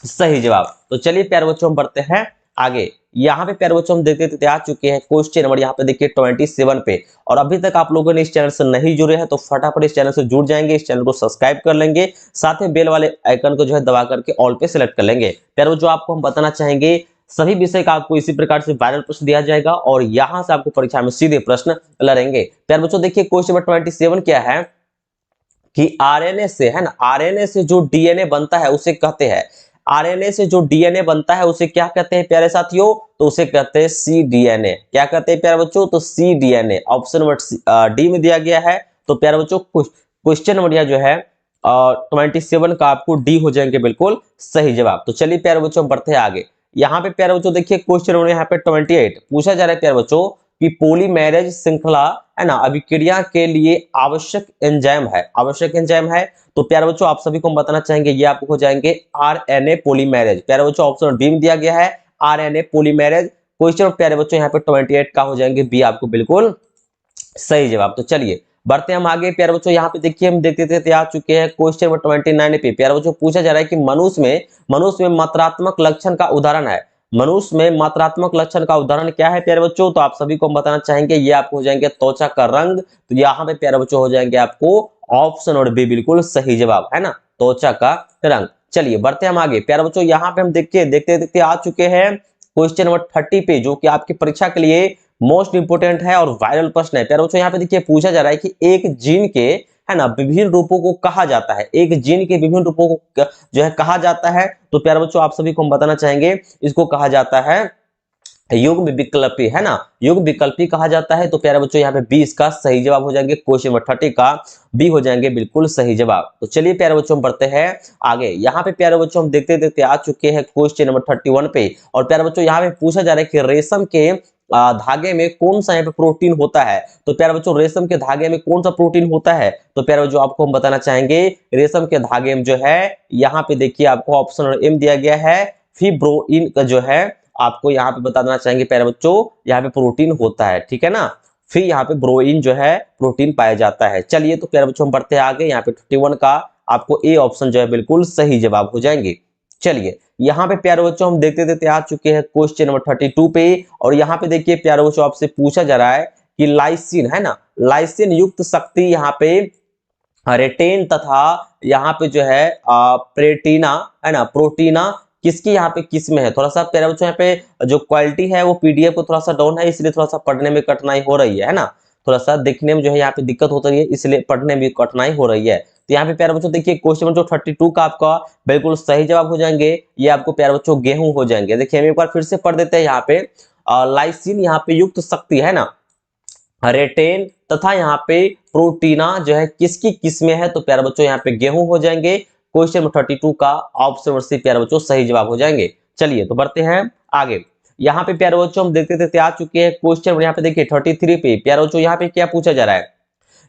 सही जवाब। तो चलिए प्यारे बच्चों हम बढ़ते हैं आगे। यहाँ पे प्यारे बच्चों हम देखते देखते आ चुके हैं क्वेश्चन नंबर यहाँ पे देखिए 27 पे। और अभी तक आप लोगों ने इस चैनल से नहीं जुड़े हैं तो फटाफट इस चैनल से जुड़ जाएंगे, इस चैनल को सब्सक्राइब कर लेंगे, साथ में बेल वाले आइकन को जो है दबा करके ऑल पे सिलेक्ट कर लेंगे। प्यारे बच्चों आपको हम बताना चाहेंगे सभी विषय का आपको इसी प्रकार से वायरल प्रश्न दिया जाएगा और यहाँ से आपको परीक्षा में सीधे प्रश्न लड़ेंगे। प्यारे बच्चों देखिए क्वेश्चन नंबर 27 क्या है कि आरएनए से, है ना, आरएनए से जो डीएनए बनता है उसे कहते हैं, आरएनए से जो डीएनए बनता है उसे क्या कहते हैं प्यारे साथियों, तो उसे कहते हैं cDNA। क्या कहते हैं प्यारे बच्चों, तो cDNA ऑप्शन नंबर डी में दिया गया है। तो प्यारे बच्चों क्वेश्चन नंबर यह जो है 27 का आपको डी हो जाएंगे बिल्कुल सही जवाब। तो चलिए प्यारे बच्चों बढ़ते हैं आगे। यहाँ पे प्यारे बच्चों देखिए क्वेश्चन नंबर यहाँ पे 28 पूछा जा रहा है प्यारे बच्चों कि पॉलीमेरेज श्रृंखला, है ना, अभिक्रिया के लिए आवश्यक एंजाइम है, आवश्यक एंजाइम है। तो प्यारे बच्चों आप सभी को हम बताना चाहेंगे ये आपको हो जाएंगे आरएनए पॉलीमेरेज। प्यारे बच्चों ऑप्शन डी में दिया गया है आरएनए पॉलीमेरेज। क्वेश्चन प्यारे बच्चों यहाँ पे 28 का हो जाएंगे बी आपको बिल्कुल सही जवाब। तो चलिए बढ़ते हम आगे। प्यारे बच्चों यहाँ पे देखिए हम देखते थे आ चुके हैं क्वेश्चन नंबर 29 पे। प्यारे बच्चों पूछा जा रहा है कि मनुष्य में मात्रात्मक लक्षण का उदाहरण है, मनुष्य में मात्रात्मक लक्षण का उदाहरण क्या है प्यारे बच्चों, तो आप सभी को हम बताना चाहेंगे ये आपको हो जाएंगे त्वचा का रंग। तो यहाँ पे प्यारे बच्चों हो जाएंगे आपको ऑप्शन और बी बिल्कुल सही जवाब है ना, त्वचा का रंग। चलिए बढ़ते हम आगे प्यारे बच्चों, यहाँ पे हम देखते देखते आ चुके हैं क्वेश्चन नंबर 30 पे, जो कि आपकी परीक्षा के लिए मोस्ट इंपोर्टेंट है और वायरल प्रश्न है। प्यारे बच्चों यहाँ पे देखिए पूछा जा रहा है कि एक जीन के है ना विभिन्न रूपों को कहा जाता है, एक जीन के विभिन्न रूपों को जो है कहा जाता है। तो प्यारे बच्चों आप सभी को हम बताना चाहेंगे इसको कहा जाता है युग्म विकल्पी, है ना, युग्म विकल्पी कहा जाता है। तो प्यारे बच्चों यहाँ पे बी इसका सही जवाब हो जाएंगे, क्वेश्चन नंबर 30 का बी हो जाएंगे बिल्कुल सही जवाब। तो चलिए प्यारे बच्चों हम बढ़ते हैं आगे। यहाँ पे प्यारे बच्चों हम देखते देखते आ चुके हैं क्वेश्चन नंबर 31 पे। और प्यारे बच्चों यहाँ पे पूछा जा रहा है कि रेशम के धागे में कौन सा यहाँ पे प्रोटीन होता है। तो प्यारे बच्चों रेशम के धागे में कौन सा प्रोटीन होता है, तो प्यारे बच्चों आपको हम बताना चाहेंगे रेशम के धागे में जो है यहाँ पे देखिए आपको ऑप्शन एम दिया गया है, फिब्रोइन का जो है आपको यहाँ पे बता देना चाहेंगे प्यारे बच्चों यहाँ पे प्रोटीन होता है, ठीक है ना, फिर यहाँ पे ब्रोइन जो है प्रोटीन पाया जाता है। चलिए तो प्यारे बच्चों हम बढ़ते हैं आगे, यहाँ पे 51 का आपको ए ऑप्शन जो है बिल्कुल सही जवाब हो जाएंगे। चलिए यहाँ पे प्यारे बच्चों हम देखते देखते आ चुके हैं क्वेश्चन नंबर 32 पे। और यहाँ पे देखिए प्यारे बच्चों आपसे पूछा जा रहा है कि लाइसिन, है ना, लाइसिन युक्त शक्ति यहाँ पे रेटेन तथा यहाँ पे जो है प्रेटिना, है ना, प्रोटीना किसकी यहाँ पे किस में है। थोड़ा सा प्यारे बच्चों यहाँ पे जो क्वालिटी है वो पीडीएफ को थोड़ा सा डाउन है, इसलिए थोड़ा सा पढ़ने में कठिनाई हो रही है ना, थोड़ा सा देखने में जो है यहाँ पे दिक्कत हो रही है, इसलिए पढ़ने में कठिनाई हो रही है। तो यहाँ पे प्यारे बच्चों देखिए क्वेश्चन नंबर 32 का आपका बिल्कुल सही जवाब हो जाएंगे, ये आपको प्यारे बच्चों गेहूं हो जाएंगे। देखिए हम एक बार फिर से पढ़ देते हैं यहाँ पे लाइसिन यहाँ पे युक्त शक्ति, है ना, रेटेन तथा यहाँ पे प्रोटीना जो है किसकी किस में है। तो प्यारे बच्चों यहाँ पे गेहूं हो जाएंगे, क्वेश्चन नंबर 32 का ऑप्शन नंबर सी प्यारे बच्चों सही जवाब हो जाएंगे। चलिए तो बढ़ते हैं आगे। यहाँ पे प्यारे बच्चों हम देखते देखते आ चुके हैं क्वेश्चन, यहाँ पे देखिए 33 पे प्यारे बच्चों यहाँ पे क्या पूछा जा रहा है,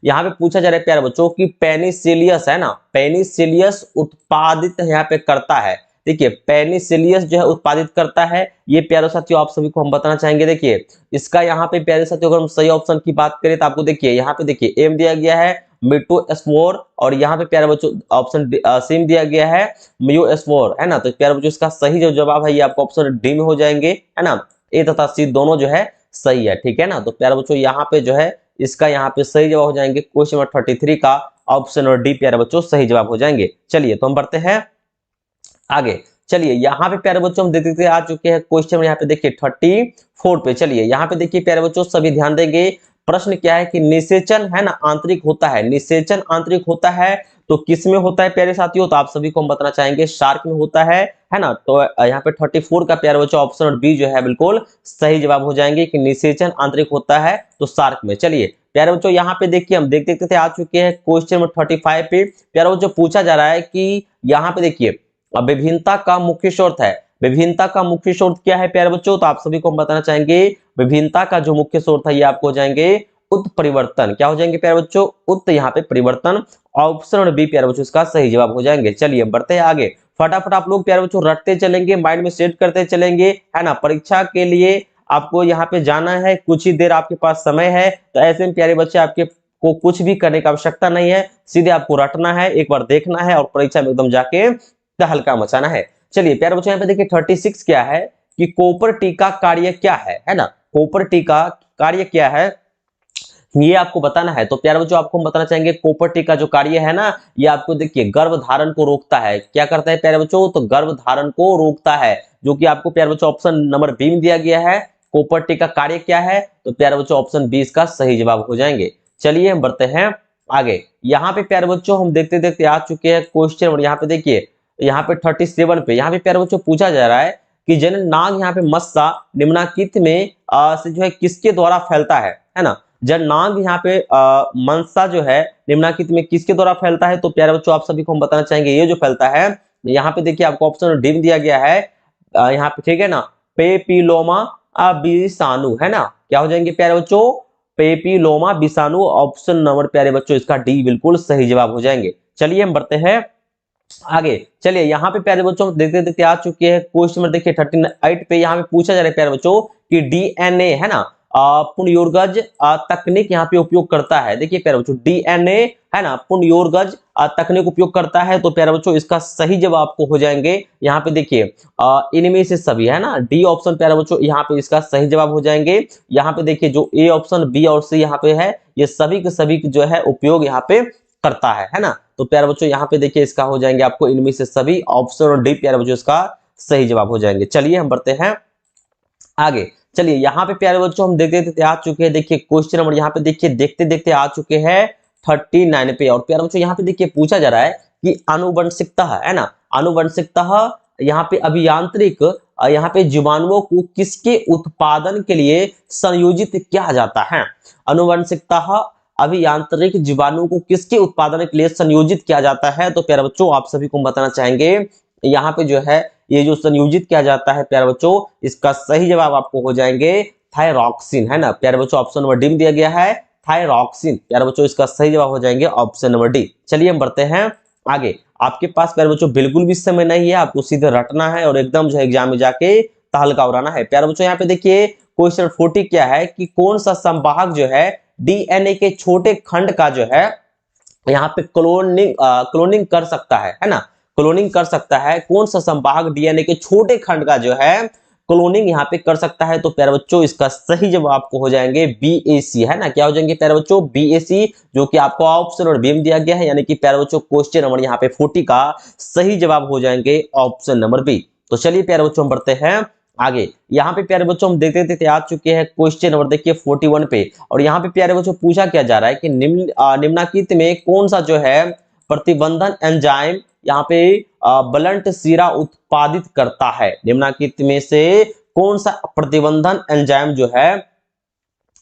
यहाँ पे पूछा जा रहा है प्यारे बच्चों कि पेनिसिलियस, है ना, पेनिसिलियस उत्पादित यहाँ पे करता है। देखिए पेनिसिलियस जो है उत्पादित करता है, ये प्यारे साथियों आप सभी को हम बताना चाहेंगे। देखिए इसका यहाँ पे प्यारे साथियों अगर हम सही ऑप्शन की बात करें तो आपको देखिए यहाँ पे देखिए एम दिया गया है मिटोस्पोर, और यहाँ पे प्यारे बच्चों ऑप्शन सिम दिया गया है मियोस्पोर, है ना। तो प्यारे बच्चों इसका सही जो जवाब है ये आपको ऑप्शन डी में हो जाएंगे, है ना, ए तथा सी दोनों जो है सही है, ठीक है ना। तो प्यारे बच्चों यहाँ पे जो है इसका यहाँ पे सही जवाब हो जाएंगे क्वेश्चन नंबर 33 का ऑप्शन और डी प्यारे बच्चों सही जवाब हो जाएंगे। चलिए तो हम बढ़ते हैं आगे। चलिए यहाँ पे प्यारे बच्चों हम देखते आ चुके हैं क्वेश्चन, यहाँ पे देखिए 34 पे। चलिए यहाँ पे देखिए प्यारे बच्चों सभी ध्यान देंगे, प्रश्न क्या है कि निषेचन, है ना, आंतरिक होता है, निषेचन आंतरिक होता है तो किस में होता है प्यारे साथियों, तो आप सभी को हम बताना चाहेंगे शार्क में होता है ना। तो यहाँ पे 34 का प्यारे बच्चों ऑप्शन और बी जो है बिल्कुल सही जवाब हो जाएंगे कि निषेचन आंतरिक होता है तो शार्क में। चलिए प्यारे बच्चों यहाँ पे देखिए हम देखते देखते आ चुके हैं क्वेश्चन नंबर 35 पे। प्यारे बच्चों पूछा जा रहा है कि यहाँ पे देखिए विभिन्नता का मुख्य स्रोत है, विभिन्नता का मुख्य स्रोत क्या है प्यारे बच्चों, तो आप सभी को हम बताना चाहेंगे विभिन्नता का जो मुख्य स्रोत है ये आपको हो जाएंगे उत्परिवर्तन। क्या हो जाएंगे प्यारे बच्चों, उत्त यहाँ पे परिवर्तन, ऑप्शन और बी प्यारे बच्चों इसका सही जवाब हो जाएंगे। चलिए बढ़ते हैं आगे, फटाफट आप लोग प्यारे बच्चों रटते चलेंगे, माइंड में सेट करते चलेंगे, है ना। परीक्षा के लिए आपको यहाँ पे जाना है, कुछ ही देर आपके पास समय है, तो ऐसे में प्यारे बच्चे आपके को कुछ भी करने की आवश्यकता नहीं है, सीधे आपको रटना है, एक बार देखना है और परीक्षा में एकदम जाके हल्का मचाना है। चलिए प्यारे बच्चों यहाँ पे देखिए 36 क्या है कि कॉपर टी का कार्य क्या है ना, कॉपर टी का कार्य क्या है ये आपको बताना है। तो प्यारे बच्चों आपको हम बताना चाहेंगे कॉपर टी का जो कार्य है ना ये आपको देखिए गर्भ धारण को रोकता है। क्या करता है प्यारे बच्चों, तो गर्भ धारण को रोकता है, जो कि आपको प्यारे बच्चों ऑप्शन नंबर बी में दिया गया है। कॉपर टी का कार्य क्या है, तो प्यारे बच्चों ऑप्शन 20 का सही जवाब हो जाएंगे। चलिए हम बढ़ते हैं आगे। यहाँ पे प्यारे बच्चों हम देखते देखते आ चुके हैं क्वेश्चन, और यहाँ पे देखिए यहाँ पे 37 पे यहाँ पे प्यारे बच्चों पूछा जा रहा है कि जन नाग यहाँ पे मस्सा निम्नलिखित में से जो है किसके द्वारा फैलता है ना। जन नाग यहाँ पे मनसा जो है निम्नलिखित में किसके द्वारा फैलता है, तो प्यारे बच्चों आप सभी को हम बताना चाहेंगे ये जो फैलता है यहाँ पे देखिए आपको ऑप्शन डी दिया गया है यहाँ पे, ठीक है ना, पेपिलोमा विषाणु, है ना। क्या हो जाएंगे प्यारे बच्चों, पेपिलोमा विषाणु, ऑप्शन नंबर प्यारे बच्चों इसका डी बिल्कुल सही जवाब हो जाएंगे। चलिए हम बढ़ते हैं आगे। चलिए यहाँ पे प्यारे बच्चों देखते देखते आ चुके हैं क्वेश्चन नंबर देखिए 38 पे। यहाँ पे पूछा जा रहा है प्यारे बच्चों कि डीएनए, है ना, पुनर्योगज तकनीक यहाँ पे उपयोग करता है। देखिए प्यारे बच्चों डीएनए, है ना, पुनर्योगज तकनीक उपयोग करता है, तो प्यारे बच्चों इसका सही जवाब आपको हो जाएंगे यहाँ पे देखिए इनमें से सभी, है ना, डी ऑप्शन प्यारे बच्चों यहाँ पे इसका सही जवाब हो जाएंगे। यहाँ पे देखिए जो ए ऑप्शन बी और सी यहाँ पे है ये सभी के सभी जो है उपयोग यहाँ पे करता है ना। तो प्यारे बच्चों यहाँ पे देखिए इसका हो जाएंगे आपको इनमें से सभी, ऑप्शन और डी प्यारे बच्चों इसका सही जवाब हो जाएंगे। चलिए हम बढ़ते हैं आगे। चलिए यहाँ पे प्यारे बच्चों हम देखते देखते आ चुके हैं, देखिए क्वेश्चन नंबर यहाँ पे देखिए देखते देखते आ चुके हैं 39 पे। और प्यारे बच्चों यहाँ पे देखिए पूछा जा रहा है कि आनुवंशिकता है ना, आनुवंशिकता यहाँ पे अभियांत्रिक यहाँ पे जीवाणुओं को किसके उत्पादन के लिए संयोजित किया जाता है। आनुवंशिकता अभियांत्रिक जीवाणु को किसके उत्पादन के लिए संयोजित किया जाता है। तो प्यारे बच्चों आप सभी को बताना चाहेंगे यहाँ पे जो है ये जो संयोजित किया जाता है प्यारे बच्चों, इसका सही जवाब आपको हो जाएंगे थायरॉक्सिन है ना। प्यारे बच्चों ऑप्शन नंबर डी में दिया गया है थायरॉक्सिन। प्यारे बच्चों इसका सही जवाब हो जाएंगे ऑप्शन नंबर डी। चलिए हम बढ़ते हैं आगे। आपके पास प्यारे बच्चों बिल्कुल भी समय नहीं है, आपको सीधे रटना है और एकदम जो है एग्जाम में जाके तहलका उड़ाना है। प्यारे बच्चों यहाँ पे देखिए क्वेश्चन 40 क्या है कि कौन सा संवाहक जो है डीएनए के छोटे खंड का जो है यहाँ पे क्लोनिंग कर सकता है ना, क्लोनिंग कर सकता है। कौन सा संवाहक डीएनए के छोटे खंड का जो है क्लोनिंग यहाँ पे कर सकता है। तो प्यारे बच्चों इसका सही जवाब आपको हो जाएंगे बीएसी है ना। क्या हो जाएंगे प्यारे बच्चों बीएसी, जो कि आपको ऑप्शन और बी में दिया गया है, यानी कि प्यारे बच्चों क्वेश्चन नंबर यहाँ पे 40 का सही जवाब हो जाएंगे ऑप्शन नंबर बी। तो चलिए प्यारे बच्चों हम बढ़ते हैं आगे। यहाँ पे प्यारे बच्चों हम देखते देखते आ चुके हैं क्वेश्चन नंबर देखिए 41 पे। और यहाँ पे प्यारे बच्चों पूछा क्या जा रहा है कि निम्नलिखित में कौन सा जो है प्रतिबंधन एंजाइम यहाँ पे ब्लंट सीरा उत्पादित करता है। निम्नलिखित में से कौन सा प्रतिबंधन एंजाइम जो है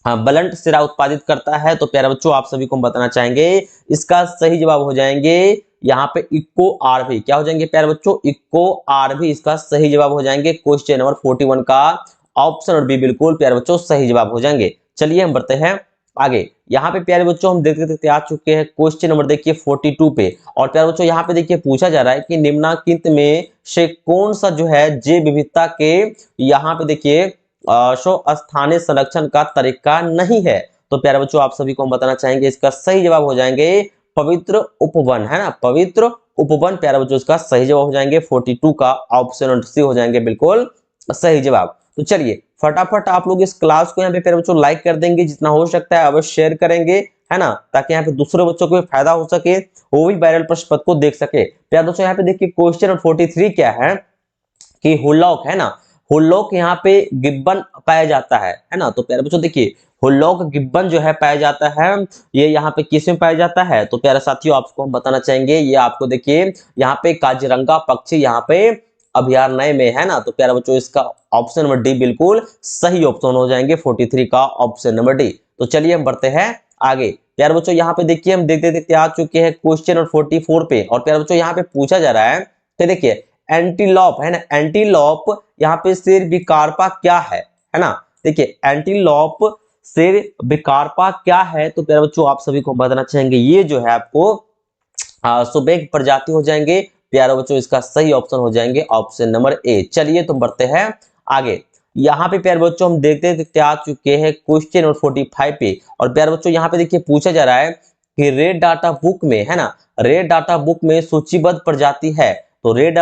ब्लंट सिरा उत्पादित करता है। तो प्यारे बच्चों आप सभी को हम बताना चाहेंगे इसका सही जवाब हो जाएंगे यहाँ पे इको आरबी। क्या हो जाएंगे प्यारे बच्चों इको आरबी, इसका सही जवाब हो जाएंगे क्वेश्चन नंबर 41 का ऑप्शन और बी बिल्कुल प्यारे बच्चों सही जवाब हो जाएंगे। चलिए हम बढ़ते हैं आगे। यहाँ पे प्यारे बच्चों हम देखते देखते आ चुके हैं क्वेश्चन नंबर देखिए 42 पे। और प्यारे बच्चों यहाँ पे देखिए पूछा जा रहा है कि निम्नलिखित में से कौन सा जो है जैव विविधता के यहाँ पे देखिए स्थानीय संरक्षण का तरीका नहीं है। तो प्यारे बच्चों आप सभी को हम बताना चाहेंगे इसका सही जवाब हो जाएंगे पवित्र उपवन है ना, पवित्र उपवन प्यारे बच्चों इसका सही जवाब हो जाएंगे 42 का ऑप्शन सी हो जाएंगे बिल्कुल सही जवाब। तो चलिए फटाफट आप लोग इस क्लास को यहाँ पे प्यारे बच्चों लाइक कर देंगे, जितना हो सकता है अवश्य शेयर करेंगे है ना, ताकि यहाँ पे दूसरे बच्चों को भी फायदा हो सके, वो भी वायरल प्रश्न पत्र को देख सके। प्यारे बच्चों यहाँ पे देखिए क्वेश्चन 43 क्या है कि हुलॉक है ना, हुलॉक यहाँ पे गिब्बन पाया जाता है ना। तो प्यारे बच्चों देखिए हुलॉक गिब्बन जो है पाया जाता है, ये यहाँ पे किस में पाया जाता है। तो प्यारे साथियों आपको हम बताना चाहेंगे ये आपको देखिए यहाँ पे काजीरंगा पक्षी यहाँ पे अभयारण्य में है ना। तो प्यारे बच्चों इसका ऑप्शन नंबर डी बिल्कुल सही ऑप्शन हो जाएंगे 43 का ऑप्शन नंबर डी। तो चलिए हम बढ़ते हैं आगे। प्यारे बच्चों यहाँ पे देखिए हम देखते देखते आ चुके हैं क्वेश्चन नंबर 44 पे। और प्यारे बच्चों यहाँ पे पूछा जा रहा है तो देखिए एंटीलॉप है ना, एंटीलॉप यहाँ पे शेर विकार्पा क्या है ना। देखिए एंटीलॉप शेर विकार्पा क्या है। तो प्यारे बच्चों आप सभी को बताना चाहेंगे ये जो है आपको सुबेग प्रजाति हो जाएंगे। प्यारे बच्चों इसका सही ऑप्शन हो जाएंगे ऑप्शन नंबर ए। चलिए तुम बढ़ते हैं आगे। यहाँ पे प्यारे बच्चों हम देखते देखते आ चुके हैं क्वेश्चन नंबर 45 पे। और प्यारे बच्चों यहाँ पे देखिए पूछा जा रहा है कि रेड डाटा बुक में है ना, रेड डाटा बुक में सूचीबद्ध प्रजाति है। तो रेड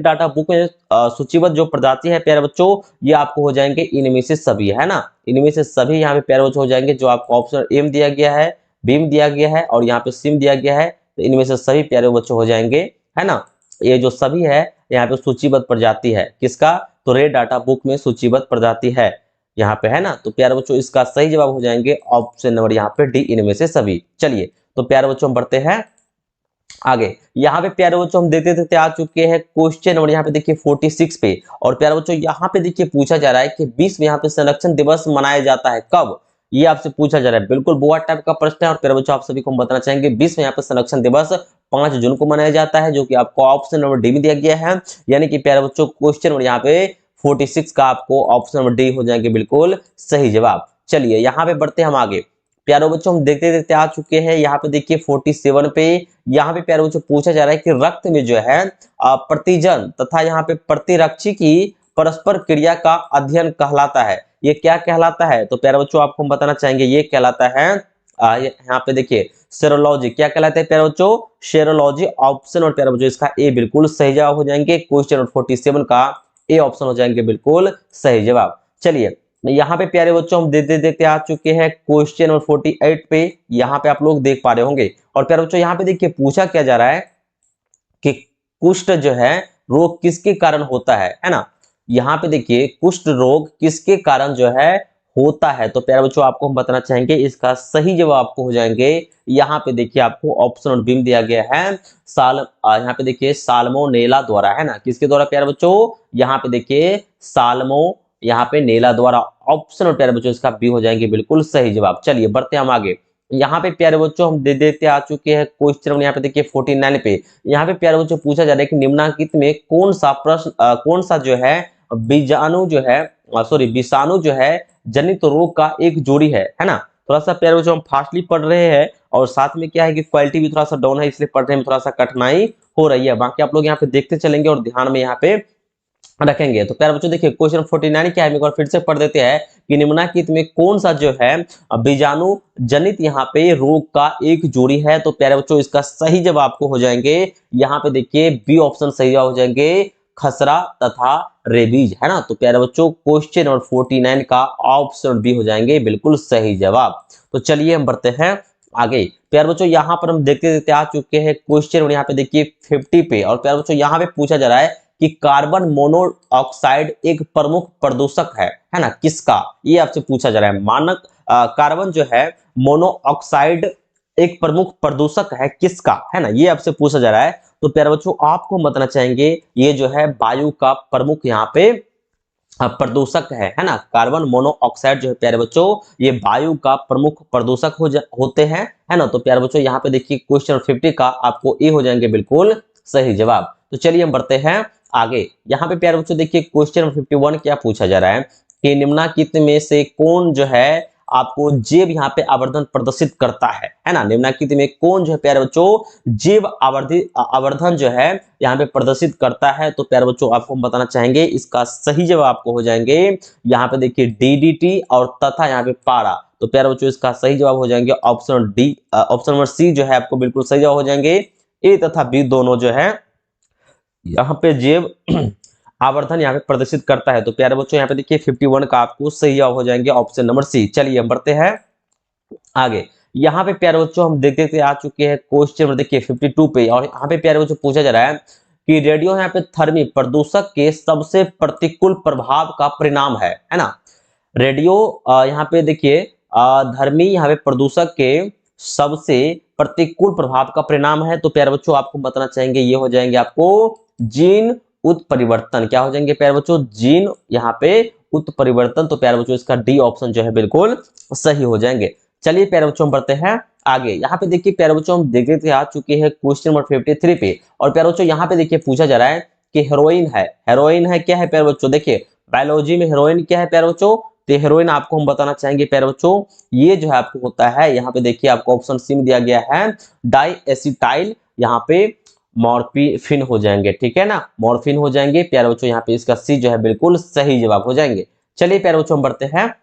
डाटा बुक में सूचीबद्ध जो प्रजाति है प्यारे बच्चों ये आपको हो जाएंगे इनमें से सभी है ना, इनमें से सभी यहाँ पे प्यारे बच्चों हो जाएंगे जो आपको ऑप्शन एम दिया गया है, बी में दिया गया है और यहाँ पे सिम दिया गया है। तो इनमें से सभी प्यारे बच्चों हो जाएंगे है ना, ये जो सभी है यहाँ पे सूचीबद्ध प्रजाति है किसका। तो रेड डाटा बुक में सूचीबद्ध प्रजाति है यहाँ पे है ना। तो प्यारे बच्चों इसका सही जवाब हो जाएंगे ऑप्शन नंबर यहाँ पे डी इनमें से सभी। चलिए तो प्यारे बच्चों हम बढ़ते हैं आगे। यहाँ पे प्यारे बच्चों हम देखते देखते आ चुके हैं क्वेश्चन नंबर यहाँ पे देखिए 46 पे। और प्यारे बच्चों यहाँ पे देखिए पूछा जा रहा है कि विश्व यहाँ पे संरक्षण दिवस मनाया जाता है कब, ये आपसे पूछा जा रहा है। बिल्कुल बोर्ड टाइप का प्रश्न है। और प्यारे बच्चों आप सभी को हम बताना चाहेंगे विश्व यहाँ पे संरक्षण दिवस 5 जून को मनाया जाता है, जो कि आपको ऑप्शन नंबर डी में दिया गया है। यानी कि प्यारे बच्चों क्वेश्चन नंबर यहाँ पे 46 का आपको ऑप्शन नंबर डी हो जाएंगे बिल्कुल सही जवाब। चलिए यहाँ पे बढ़ते हैं हम आगे। प्यारे बच्चों हम देखते देखते आ चुके हैं यहाँ पे देखिए 47 पे। यहाँ पे प्यारे बच्चों पूछा जा रहा है कि रक्त में जो है प्रतिजन तथा यहाँ पे प्रतिरक्षी की परस्पर क्रिया का अध्ययन कहलाता है, ये क्या कहलाता है। तो प्यारे बच्चों आपको हम बताना चाहेंगे ये कहलाता है यहाँ पे देखिए सेरोलॉजी। क्या कहलाता है प्यारे बच्चों सेरोलॉजी ऑप्शन। और प्यारे बच्चों इसका ए बिल्कुल सही जवाब हो जाएंगे क्वेश्चन नंबर 47 का ए ऑप्शन हो जाएंगे बिल्कुल सही जवाब। चलिए यहाँ पे प्यारे बच्चों हम देखते देखते आ चुके हैं क्वेश्चन नंबर 48 पे। यहाँ पे आप लोग देख पा रहे होंगे। और प्यारे बच्चों यहाँ पे देखिए पूछा क्या जा रहा है कि कुष्ठ जो है रोग किसके कारण होता है ना। यहाँ पे देखिए कुष्ठ रोग किसके कारण जो है होता है। तो प्यारे बच्चों आपको हम बताना चाहेंगे इसका सही जवाब आपको हो जाएंगे। यहाँ पे देखिए आपको ऑप्शन और बिम दिया गया है यहाँ पे देखिए साल्मोनेला द्वारा, है ना। किसके द्वारा प्यारे बच्चों, यहाँ पे देखिए साल्मो यहाँ पे नेला द्वारा। ऑप्शन और प्यारे बच्चों इसका बी हो जाएंगे बिल्कुल सही जवाब। चलिए बढ़ते हैं हम आगे। यहाँ पे प्यारे बच्चों हम दे देते आ चुके हैं क्वेश्चन यहाँ पे देखिए 49 पे। यहाँ पे प्यारे बच्चों पूछा जा रहा है कि निम्नलिखित में कौन सा प्रश्न कौन सा जो है बीजाणु जो है विषाणु जो है जनित रोग का एक जोड़ी है ना। थोड़ा सा प्यारे बच्चों हम फास्टली पढ़ रहे हैं और साथ में क्या है कि क्वालिटी भी थोड़ा सा डाउन है, इसलिए पढ़ने में थोड़ा सा कठिनाई हो रही है। बाकी आप लोग यहाँ पे देखते चलेंगे और ध्यान में यहाँ पे रखेंगे। तो प्यारे बच्चों देखिए क्वेश्चन 49 क्या है, एक बार फिर से पढ़ देते हैं कि निम्नलिखित में कौन सा जो है बीजाणु जनित यहाँ पे रोग का एक जोड़ी है। तो प्यारे बच्चों इसका सही जवाब आपको हो जाएंगे यहाँ पे देखिए बी ऑप्शन सही जवाब हो जाएंगे, खसरा तथा रेबीज, है ना। तो प्यारे बच्चों क्वेश्चन नंबर 49 का ऑप्शन बी हो जाएंगे बिल्कुल सही जवाब। तो चलिए हम बढ़ते हैं आगे। प्यारे बच्चों यहाँ पर हम देखते देखते आ चुके हैं क्वेश्चन यहाँ पे देखिए 50 पे। और प्यारे बच्चों यहाँ पे पूछा जा रहा है कि कार्बन मोनोऑक्साइड एक प्रमुख प्रदूषक है ना, किसका, ये आपसे पूछा जा रहा है। मानक कार्बन जो है मोनोऑक्साइड एक प्रमुख प्रदूषक है किसका, है ना, ये आपसे पूछा जा रहा है। तो प्यारे बच्चों आपको बताना चाहेंगे ये जो है वायु का प्रमुख यहाँ पे प्रदूषक है ना। कार्बन मोनोऑक्साइड जो है प्यारे बच्चों ये वायु का प्रमुख प्रदूषक होते हैं, है ना। तो प्यारे बच्चों यहाँ पे देखिए क्वेश्चन 50 का आपको ए हो जाएंगे बिल्कुल सही जवाब। तो चलिए हम बढ़ते हैं आगे। यहाँ पे प्यारे बच्चों देखिए क्वेश्चन 51 क्या पूछा जा रहा है कि निम्नलिखित में से कौन जो है आपको जैव यहाँ पे आवर्धन प्रदर्शित करता है ना। निम्नलिखित में कौन जो है प्यारे बच्चों जैव आवर्धन जो है यहाँ पे प्रदर्शित करता है। तो प्यारे बच्चों आपको हम बताना चाहेंगे इसका सही जवाब आपको हो जाएंगे यहाँ पे देखिए डीडीटी और तथा यहाँ पे पारा। तो प्यारे बच्चों इसका सही जवाब हो जाएंगे option D, option number C जो है आपको बिल्कुल सही जवाब हो जाएंगे। ए तथा बी दोनों जो है यहाँ पे जैव आवर्धन यहाँ पे प्रदर्शित करता है। तो प्यारे बच्चों यहाँ पे देखिए 51 का आपको सही जवाब हो जाएंगे ऑप्शन नंबर सी। चलिए हम बढ़ते हैं आगे। यहाँ पे प्यारे बच्चों हम देखते देखते आ चुके हैं क्वेश्चन नंबर देखिए 52 पे। और यहाँ पे प्यारे बच्चों पूछा जा रहा है कि रेडियो यहाँ पे थर्मी प्रदूषक के सबसे प्रतिकूल प्रभाव का परिणाम है ना। रेडियो यहाँ पे देखिए धर्मी यहाँ पे प्रदूषक के सबसे प्रतिकूल प्रभाव का परिणाम है। तो प्यारे बच्चों आपको बताना चाहेंगे ये हो जाएंगे आपको जीन उत्परिवर्तन। क्या हो जाएंगे प्यारे बच्चों, जीन यहाँ पे उत्परिवर्तन। तो प्यारे बच्चों इसका डी ऑप्शन जो है बिल्कुल सही हो जाएंगे। चलिए प्यारे बच्चों हम बढ़ते हैं आगे। यहाँ पे देखिए प्यारे बच्चों हम देखते थे आ चुके हैं क्वेश्चन नंबर 53 पे। और प्यारे बच्चों यहाँ पे देखिए पूछा जा रहा है कि हेरोइन है क्या है प्यारे बच्चों। देखिए बायोलॉजी में हेरोइन क्या है प्यारे बच्चों, तो हेरोइन आपको हम बताना चाहेंगे प्यारे बच्चों ये जो है आपको होता है यहाँ पे देखिए आपको ऑप्शन सी में दिया गया है डाई एसिटाइल यहाँ पे मॉर्फिन हो जाएंगे, ठीक है ना, मॉर्फिन हो जाएंगे प्यारे बच्चों। यहाँ पे इसका सी जो है बिल्कुल सही जवाब हो जाएंगे। चलिए प्यारे बच्चों हम बढ़ते हैं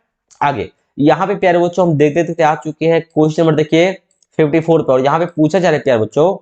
आगे। यहाँ पे प्यारे बच्चों हम देखते थे आ चुके हैं क्वेश्चन नंबर देखिए 54 पे। और यहाँ पे पूछा जा रहा है प्यारे बच्चों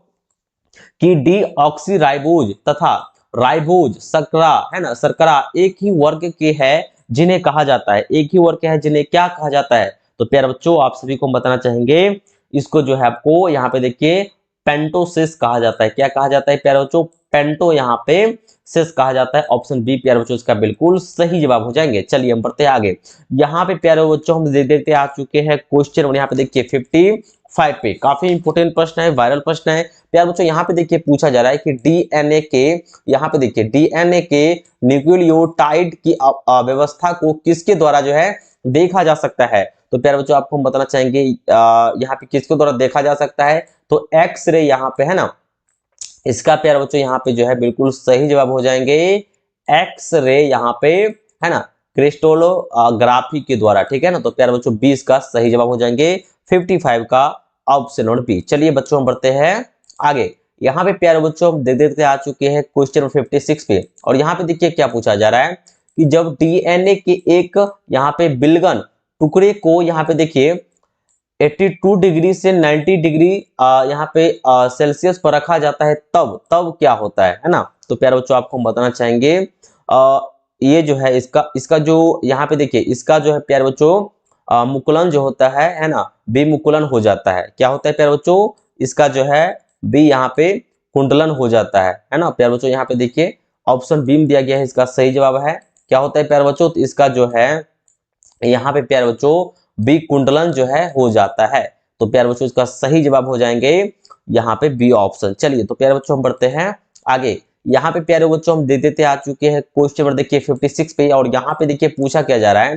कि डीऑक्सीराइबोज तथा राइबोज शर्करा, है ना, शर्करा एक ही वर्ग के है जिन्हें कहा जाता है, एक ही वर्ग के है जिन्हें क्या कहा जाता है। तो प्यारे बच्चों आप सभी को हम बताना चाहेंगे इसको जो है आपको यहाँ पे देखिए पेंटोसिस कहा जाता है। क्या कहा जाता है प्यारे बच्चों, पेंटो यहाँ पे सिस कहा जाता है। ऑप्शन बी प्यारे बच्चों इसका बिल्कुल सही जवाब हो जाएंगे। चलिए हम बढ़ते हैं आगे। यहाँ पे प्यारे बच्चों हम देखते आ चुके हैं क्वेश्चन और यहाँ पे देखिए 55 पे। काफी इंपोर्टेंट प्रश्न है, वायरल प्रश्न है प्यारे बच्चों। यहाँ पे देखिए पूछा जा रहा है कि डीएनए के यहाँ पे देखिए डीएनए के न्यूक्लियोटाइड की व्यवस्था को किसके द्वारा जो है देखा जा सकता है। तो प्यारे बच्चों आपको हम बताना चाहेंगे यहाँ पे किसके द्वारा देखा जा सकता है, तो एक्सरे यहाँ पे, है ना। इसका प्यारे बच्चों यहाँ पे जो है बिल्कुल सही जवाब हो जाएंगे एक्सरे यहाँ पे, है ना, क्रिस्टलोग्राफी के द्वारा, ठीक है ना। तो प्यारे बच्चों 20 का सही जवाब हो जाएंगे 55 का ऑप्शन नंबर बी। चलिए बच्चों हम बढ़ते हैं आगे। यहाँ पे प्यारे बच्चों हम देखते आ चुके हैं क्वेश्चन 56 पे। और यहाँ पे देखिए क्या पूछा जा रहा है कि जब डीएनए के एक यहाँ पे बिलियन टुकड़े को यहाँ पे देखिए 82 डिग्री से 90 डिग्री यहाँ पे सेल्सियस पर रखा जाता है तब क्या होता है ना। तो प्यारे बच्चों आपको हम बताना चाहेंगे ये जो है इसका इसका जो यहाँ पे देखिए इसका जो है प्यारे बच्चों मुकुलन जो होता है ना, विमुकुलन हो जाता है। क्या होता है प्यारे बच्चों, इसका जो है बी यहाँ पे कुंडलन हो जाता है ना प्यारे बच्चों। यहाँ पे देखिए ऑप्शन बी में दिया गया है, इसका सही जवाब है। क्या होता है प्यारे बच्चों, तो इसका जो है यहाँ पे प्यारे बच्चों बी कुंडलन जो है हो जाता है। तो प्यारे बच्चों इसका सही जवाब हो जाएंगे यहाँ पे बी ऑप्शन। चलिए तो प्यारे बच्चों हम बढ़ते हैं आगे। यहाँ पे प्यारे बच्चों हम दे देते आ चुके हैं क्वेश्चन नंबर देखिए 56 पे, और यहाँ पे देखिए पूछा क्या जा रहा है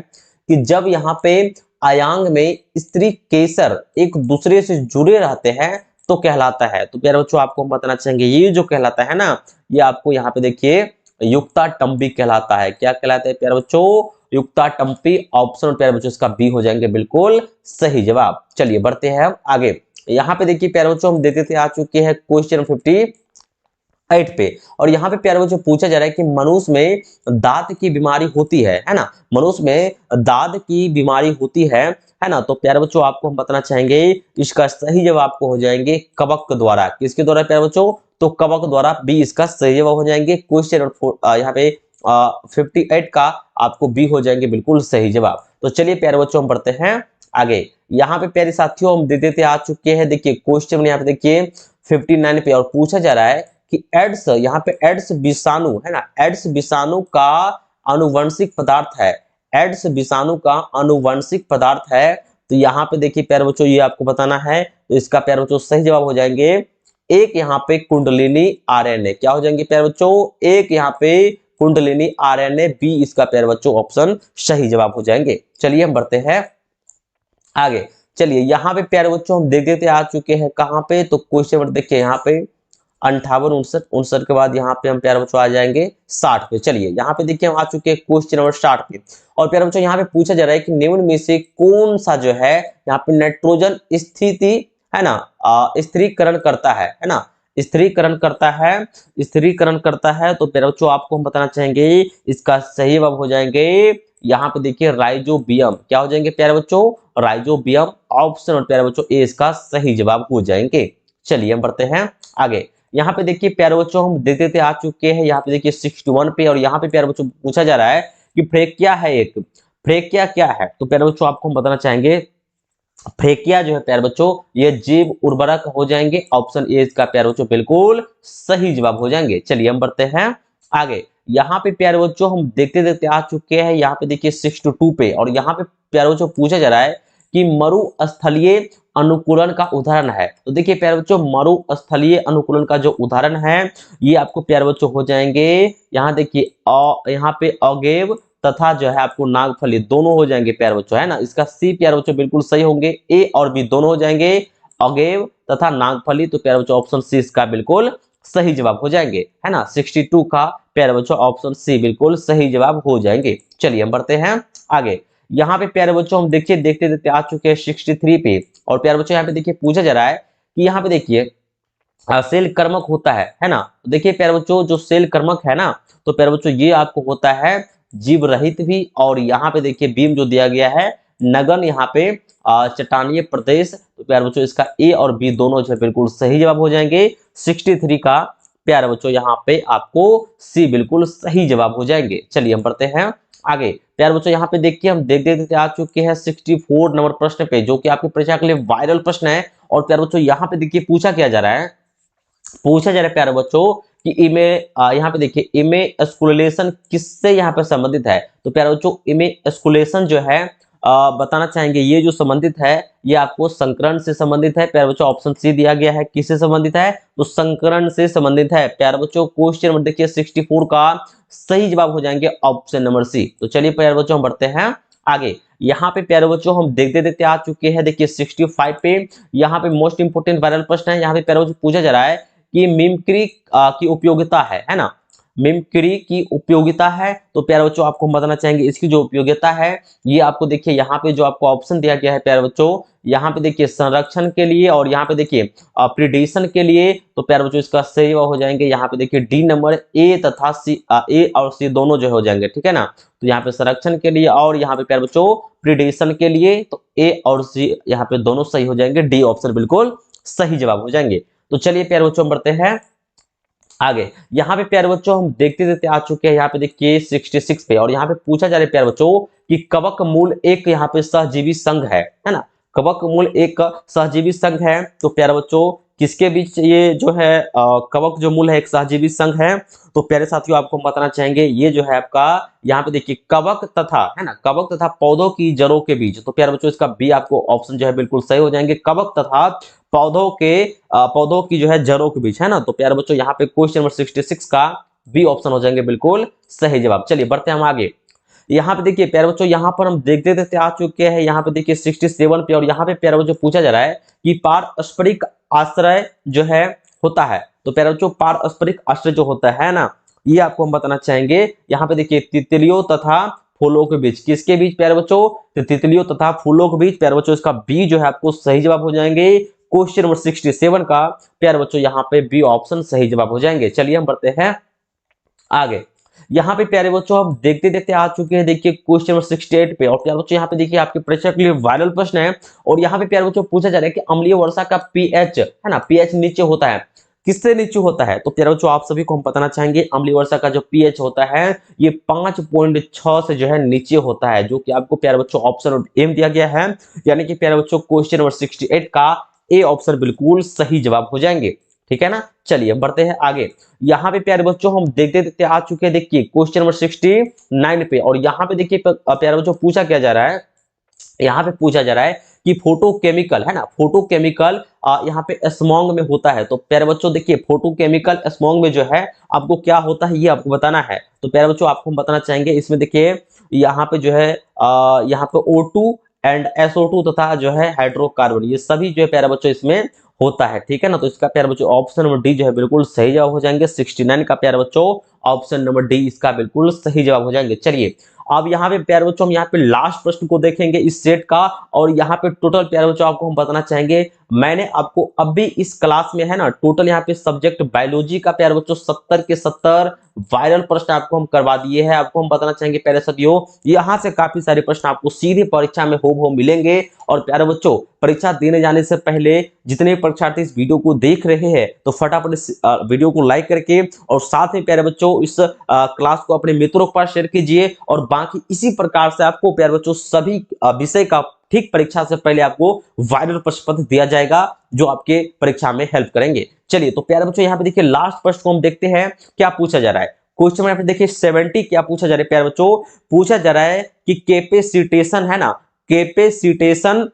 कि जब यहाँ पे आयांग में स्त्री केसर एक दूसरे से जुड़े रहते हैं तो कहलाता है। तो प्यारे बच्चों आपको हम बताना चाहेंगे ये जो कहलाता है ना, ये आपको यहाँ पे देखिए युक्ताटंपी कहलाता है। क्या कहलाता है प्यारे बच्चों, युक्ताटंपी। ऑप्शन प्यारे बच्चों इसका बी हो जाएंगे बिल्कुल सही जवाब। चलिए बढ़ते हैं हम आगे। यहाँ पे देखिए प्यारे बच्चों हम देते थे आ चुके हैं क्वेश्चन 58 पे, और यहाँ पे प्यारे बच्चों पूछा जा रहा है कि मनुष्य में दांत की बीमारी होती है ना, मनुष्य में दांत की बीमारी होती है ना। तो प्यारे बच्चों आपको हम बताना चाहेंगे इसका सही जवाब आपको हो जाएंगे कवक द्वारा। किसके द्वारा प्यारे बच्चों, तो कवक द्वारा, बी इसका सही जवाब हो जाएंगे। क्वेश्चन यहाँ पे 58 का आपको बी हो जाएंगे बिल्कुल सही जवाब। तो चलिए प्यारे बच्चों हम बढ़ते हैं आगे। यहाँ पे प्यारे साथियों हम दे देते आ चुके हैं देखिए क्वेश्चन यहाँ पे देखिए 59 पे, और पूछा जा रहा है कि एड्स, यहाँ पे एड्स विषाणु है ना, एड्स विषाणु का अनुवंशिक पदार्थ है। एड्स विषाणु का अनुवंशिक पदार्थ है। तो यहाँ पे देखिए प्यारे बच्चों ये आपको बताना है, तो इसका प्यारे बच्चों सही जवाब हो जाएंगे एक यहाँ पे कुंडलिनी आरएनए। क्या हो जाएंगे प्यारे बच्चों, एक यहाँ पे कुंडलिनी आरएनए, बी इसका प्यारे बच्चों ऑप्शन सही जवाब हो जाएंगे। चलिए हम बढ़ते हैं आगे। चलिए यहाँ पे प्यारे बच्चों हम देख देते आ चुके हैं कहाँ पे, तो क्वेश्चन नंबर देखिए यहाँ पे 58 59 के बाद यहाँ पे हम प्यारे बच्चों आ जाएंगे 60 पे। चलिए यहाँ पे देखिए हम आ चुके हैं क्वेश्चन नंबर 60 पे, और प्यारे बच्चों यहाँ पे पूछा जा रहा है कि निम्न में से कौन सा जो है यहाँ पे नाइट्रोजन स्थिति है ना स्थिरीकरण करता है ना, स्थिरीकरण करता है, स्थिरीकरण करता है। तो प्यारे बच्चों आपको हम बताना चाहेंगे इसका सही जवाब हो जाएंगे यहाँ पे देखिए राइजोबियम। क्या हो जाएंगे प्यारे बच्चों, राइजोबियम। ऑप्शन और प्यारे बच्चों ए इसका सही जवाब हो जाएंगे। चलिए हम बढ़ते हैं आगे। यहाँ पे देखिए प्यारे बच्चों हम दे देते आ चुके हैं यहाँ पे देखिए 61 पे, और यहाँ पे प्यारे बच्चों पूछा जा रहा है कि फ्रेकिया है एक, फ्रेकिया क्या है। तो प्यारे बच्चों आपको हम बताना चाहेंगे फ्रेकिया जो है प्यारे बच्चों ये जैव उर्वरक हो जाएंगे। ऑप्शन ए इसका प्यारे बच्चों बिल्कुल सही जवाब हो जाएंगे। चलिए हम बढ़ते हैं आगे। यहाँ पे प्यारे बच्चों हम देखते देखते आ चुके हैं यहाँ पे देखिए 62 पे, और यहाँ पे प्यारे बच्चों पूछा जा रहा है कि मरुस्थलीय अनुकूलन का उदाहरण है। तो देखिए प्यारे बच्चों मरुस्थलीय अनुकूलन का जो उदाहरण है ये आपको प्यारे बच्चों हो जाएंगे यहाँ देखिए यहाँ पे अगेव तथा जो है आपको नागफली दोनों हो जाएंगे प्यारे बच्चों है ना। इसका सी प्यारे बच्चों बिल्कुल सही होंगे, ए और बी दोनों हो जाएंगे अगेव तथा नागफली। तो प्यारे बच्चों ऑप्शन सी इसका बिल्कुल सही जवाब हो जाएंगे है ना। 62 का प्यारे बच्चों ऑप्शन सी बिल्कुल सही जवाब हो जाएंगे। चलिए हम बढ़ते हैं आगे। यहाँ पे प्यारे बच्चों हम देखिए देखते देखते आ चुके हैं 63 पे, और प्यारे बच्चों यहाँ पे देखिए पूछा जा रहा है कि यहाँ पे देखिए सेल कर्मक होता है ना। तो देखिए प्यारे बच्चों जो सेल कर्मक है ना, तो प्यारे बच्चों ये आपको होता है जीव रहित भी, और यहाँ पे देखिए बीम जो दिया गया है नगन यहाँ पे चट्टानीय प्रदेश। तो प्यारे बच्चों इसका ए और बी दोनों जो है बिल्कुल सही जवाब हो जाएंगे। 63 का प्यारे बच्चों यहाँ पे आपको सी बिल्कुल सही जवाब हो जाएंगे। चलिए हम बढ़ते हैं आगे। प्यारे बच्चों यहाँ पे देखिए हम देख देखते आ चुके हैं 64 नंबर प्रश्न पे, जो कि आपकी परीक्षा के लिए वायरल प्रश्न है। और प्यारे बच्चों यहाँ पे देखिए पूछा क्या जा रहा है, पूछा जा रहा है प्यारे बच्चों कि यहाँ पे देखिए इमेस्कुलेशन किससे यहाँ पे संबंधित है। तो प्यारे बच्चों इमेस्कुलेशन जो है बताना चाहेंगे ये जो संबंधित है ये आपको संकरण से संबंधित है। प्यारे बच्चों ऑप्शन सी दिया गया है, किससे संबंधित है, तो संकरण से संबंधित है। प्यारे बच्चों क्वेश्चन नंबर देखिए 64 का सही जवाब हो जाएंगे ऑप्शन नंबर सी। तो चलिए प्यारे बच्चों हम बढ़ते हैं आगे। यहाँ पे प्यारे बच्चों हम देखते देखते आ चुके हैं देखिए 65 पे। यहाँ पे मोस्ट इंपोर्टेंट वायरल प्रश्न है। यहाँ पे प्यारे बच्चों पूछा जा रहा है कि मिमिक्री की उपयोगिता है ना, मिमिक्री की उपयोगिता है। तो प्यारे बच्चों आपको हम बताना चाहेंगे इसकी जो उपयोगिता है ये आपको देखिए यहाँ पे जो आपको ऑप्शन दिया गया है प्यारे बच्चों, यहाँ पे देखिए संरक्षण के लिए और यहाँ पे देखिए प्रिडेशन के लिए। तो प्यारे बच्चों इसका सही हो जाएंगे यहाँ पे देखिए डी नंबर, ए तथा सी, ए और सी दोनों जो हो जाएंगे, ठीक है ना। तो यहाँ पे संरक्षण के लिए और यहाँ पे प्यारे बच्चों प्रिडेशन के लिए, तो ए और सी यहाँ पे दोनों सही हो जाएंगे, डी ऑप्शन बिल्कुल सही जवाब हो जाएंगे। तो चलिए प्यारे बच्चों बढ़ते हैं आगे यहाँ पे प्यारे बच्चों हम देखते देखते आ चुके हैं, यहाँ पे देखिए 66 पे, और यहाँ पे पूछा जा रहा है प्यारे बच्चों कि कवक मूल एक यहाँ पे सहजीवी संघ है ना। कवक मूल एक सहजीवी संघ है, तो प्यारे बच्चों किसके बीच ये जो है कवक जो मूल है एक सहजीवी संघ है। तो प्यारे साथियों आपको हम बताना चाहेंगे ये जो है आपका यहाँ पे देखिए कवक तथा है ना, कवक तथा पौधों की जड़ों के बीच। तो प्यारे बच्चों इसका बी आपको ऑप्शन जो है बिल्कुल सही हो जाएंगे, कवक तथा पौधों की जो है जड़ों के बीच, है ना। तो प्यारे बच्चों यहाँ पे क्वेश्चन नंबर 66 का बी ऑप्शन हो जाएंगे बिल्कुल सही जवाब। चलिए बढ़ते हैं हम आगे। यहाँ पे देखिए प्यारे बच्चों यहाँ पर हम देखते देखते आ चुके हैं, यहाँ पे देखिए 67 पे, और यहाँ पे प्यारे बच्चों पूछा जा रहा है कि पारस्परिक आश्रय जो है होता है। तो प्यारे बच्चों पारस्परिक आश्रय जो होता है ना, ये आपको हम बताना चाहेंगे। यहाँ पे देखिए तितलियों तथा फूलों के बीच, किसके बीच प्यारे बच्चों, तो तितलियों तथा फूलों के बीच। प्यारे बच्चों इसका बी जो है आपको सही जवाब हो जाएंगे। क्वेश्चन नंबर 67 का प्यारे बच्चों यहाँ पे बी ऑप्शन सही जवाब हो जाएंगे। चलिए हम बढ़ते हैं आगे। यहाँ पे प्यारे बच्चों हम देखते देखते आ चुके हैं, देखिए क्वेश्चन नंबर 68 पे, और प्यारे बच्चों यहाँ पे देखिए आपके परीक्षा के लिए वायरल प्रश्न है, और यहाँ पे प्यारे बच्चों पूछा जा रहा है कि अम्लीय वर्षा का पीएच है ना, पीएच नीचे होता है, किससे नीचे होता है। तो प्यारे बच्चों आप सभी को हम बताना चाहेंगे अम्लीय वर्षा का जो पीएच होता है ये 5.6 से जो है नीचे होता है, जो कि आपको प्यारे बच्चों ऑप्शन एम दिया गया है। यानी कि प्यारे बच्चों क्वेश्चन नंबर 68 का ए ऑप्शन बिल्कुल सही जवाब हो जाएंगे, ठीक है ना। चलिए बढ़ते हैं आगे। यहाँ पे प्यारे बच्चों हम देखते देखते आ चुके हैं, देखिए क्वेश्चन नंबर 69 पे, और यहाँ पे देखिए प्यारे बच्चों पूछा क्या जा रहा है, यहाँ पे पूछा जा रहा है कि फोटोकेमिकल है ना, फोटोकेमिकल यहाँ पे स्मॉग में होता है। तो प्यारे बच्चों देखिए फोटोकेमिकल स्मॉग में जो है आपको क्या होता है ये आपको बताना है। तो प्यारे बच्चों आपको हम बताना चाहेंगे, इसमें देखिए यहाँ पे जो है यहाँ पे O2 एंड SO2 तथा जो है हाइड्रोकार्बन, ये सभी जो है प्यारे बच्चों इसमें होता है, ठीक है ना। तो इसका प्यारे बच्चों ऑप्शन नंबर डी जो है बिल्कुल सही जवाब हो जाएंगे। 69 का प्यारे बच्चों ऑप्शन नंबर डी इसका बिल्कुल सही जवाब हो जाएंगे। चलिए अब यहाँ पे प्यारे बच्चों हम यहाँ पे लास्ट प्रश्न को देखेंगे इस सेट का, और यहाँ पे टोटल प्यारे बच्चों आपको हम बताना चाहेंगे, मैंने आपको अभी इस क्लास में है ना टोटल यहाँ पे सब्जेक्ट बायोलॉजी का प्यारे बच्चों 70 के 70 वायरल प्रश्न आपको हम करवा दिए हैं। आपको हम बताना चाहेंगे प्यारे साथियों यहाँ से काफी सारे प्रश्न आपको सीधे परीक्षा में हो मिलेंगे। और प्यारे बच्चों परीक्षा देने जाने से पहले जितने परीक्षार्थी इस वीडियो को देख रहे हैं तो फटाफट इस वीडियो को लाइक करके और साथ में प्यारे बच्चों इस क्लास को अपने मित्रों के पास शेयर कीजिए। और बाकी इसी प्रकार से आपको प्यारे बच्चों सभी विषय का ठीक परीक्षा से पहले आपको वायरल प्रश्न पत्र दिया जाएगा जो आपके परीक्षा में हेल्प करेंगे। चलिए तो प्यारे बच्चों यहाँ पे देखिए लास्ट प्रश्न को हम देखते हैं क्या पूछा जा रहा है। क्वेश्चन में यहाँ पे देखिए 70 क्या पूछा जा रहा है प्यारे बच्चों, पूछा जा रहा है कि कैपेसिटेशन है ना, कैपेसिटेशन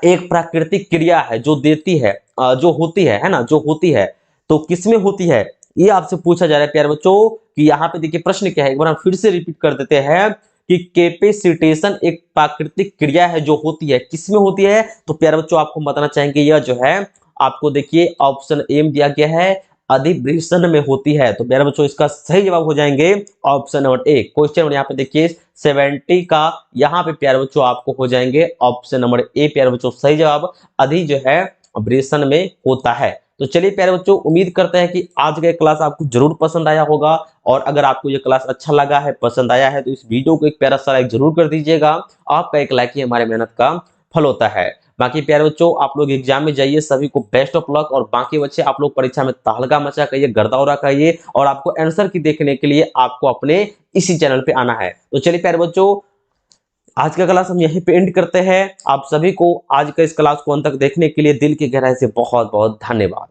एक प्राकृतिक क्रिया है जो देती है जो होती है ना, जो होती है तो किसमें होती है ये आपसे पूछा जा रहा है प्यारे बच्चों। कि यहाँ पे देखिए प्रश्न क्या है, एक बार हम फिर से रिपीट कर देते हैं कि कैपेसिटेशन एक प्राकृतिक क्रिया है जो होती है, किसमें होती है। तो प्यारे बच्चों आपको बताना चाहेंगे यह जो है आपको देखिए ऑप्शन एम दिया गया है अधिवृषण में होती है। तो प्यारे बच्चों इसका सही जवाब हो जाएंगे option number A. Question number यहाँ पे देखिए 70 का यहाँ पे प्यारे बच्चों आपको हो जाएंगे ऑप्शन नंबर ए प्यारे बच्चों सही जवाब, अधि जो है वृषण में होता है। तो चलिए प्यारे बच्चों उम्मीद करते हैं कि आज का क्लास आपको जरूर पसंद आया होगा, और अगर आपको ये क्लास अच्छा लगा है पसंद आया है तो इस वीडियो को एक प्यारा सा लाइक जरूर कर दीजिएगा। आपका एक लाइक ही हमारे मेहनत का फल होता है। बाकी प्यारे बच्चों आप लोग एग्जाम में जाइए, सभी को बेस्ट ऑफ लक, और बाकी बच्चे आप लोग परीक्षा में तहलका मचा करिए, गर्दाउरा करिए, और आपको आंसर की देखने के लिए आपको अपने इसी चैनल पे आना है। तो चलिए प्यारे बच्चों आज का क्लास हम यहीं पे एंड करते हैं। आप सभी को आज का इस क्लास को अंत तक देखने के लिए दिल की गहराई से बहुत बहुत धन्यवाद।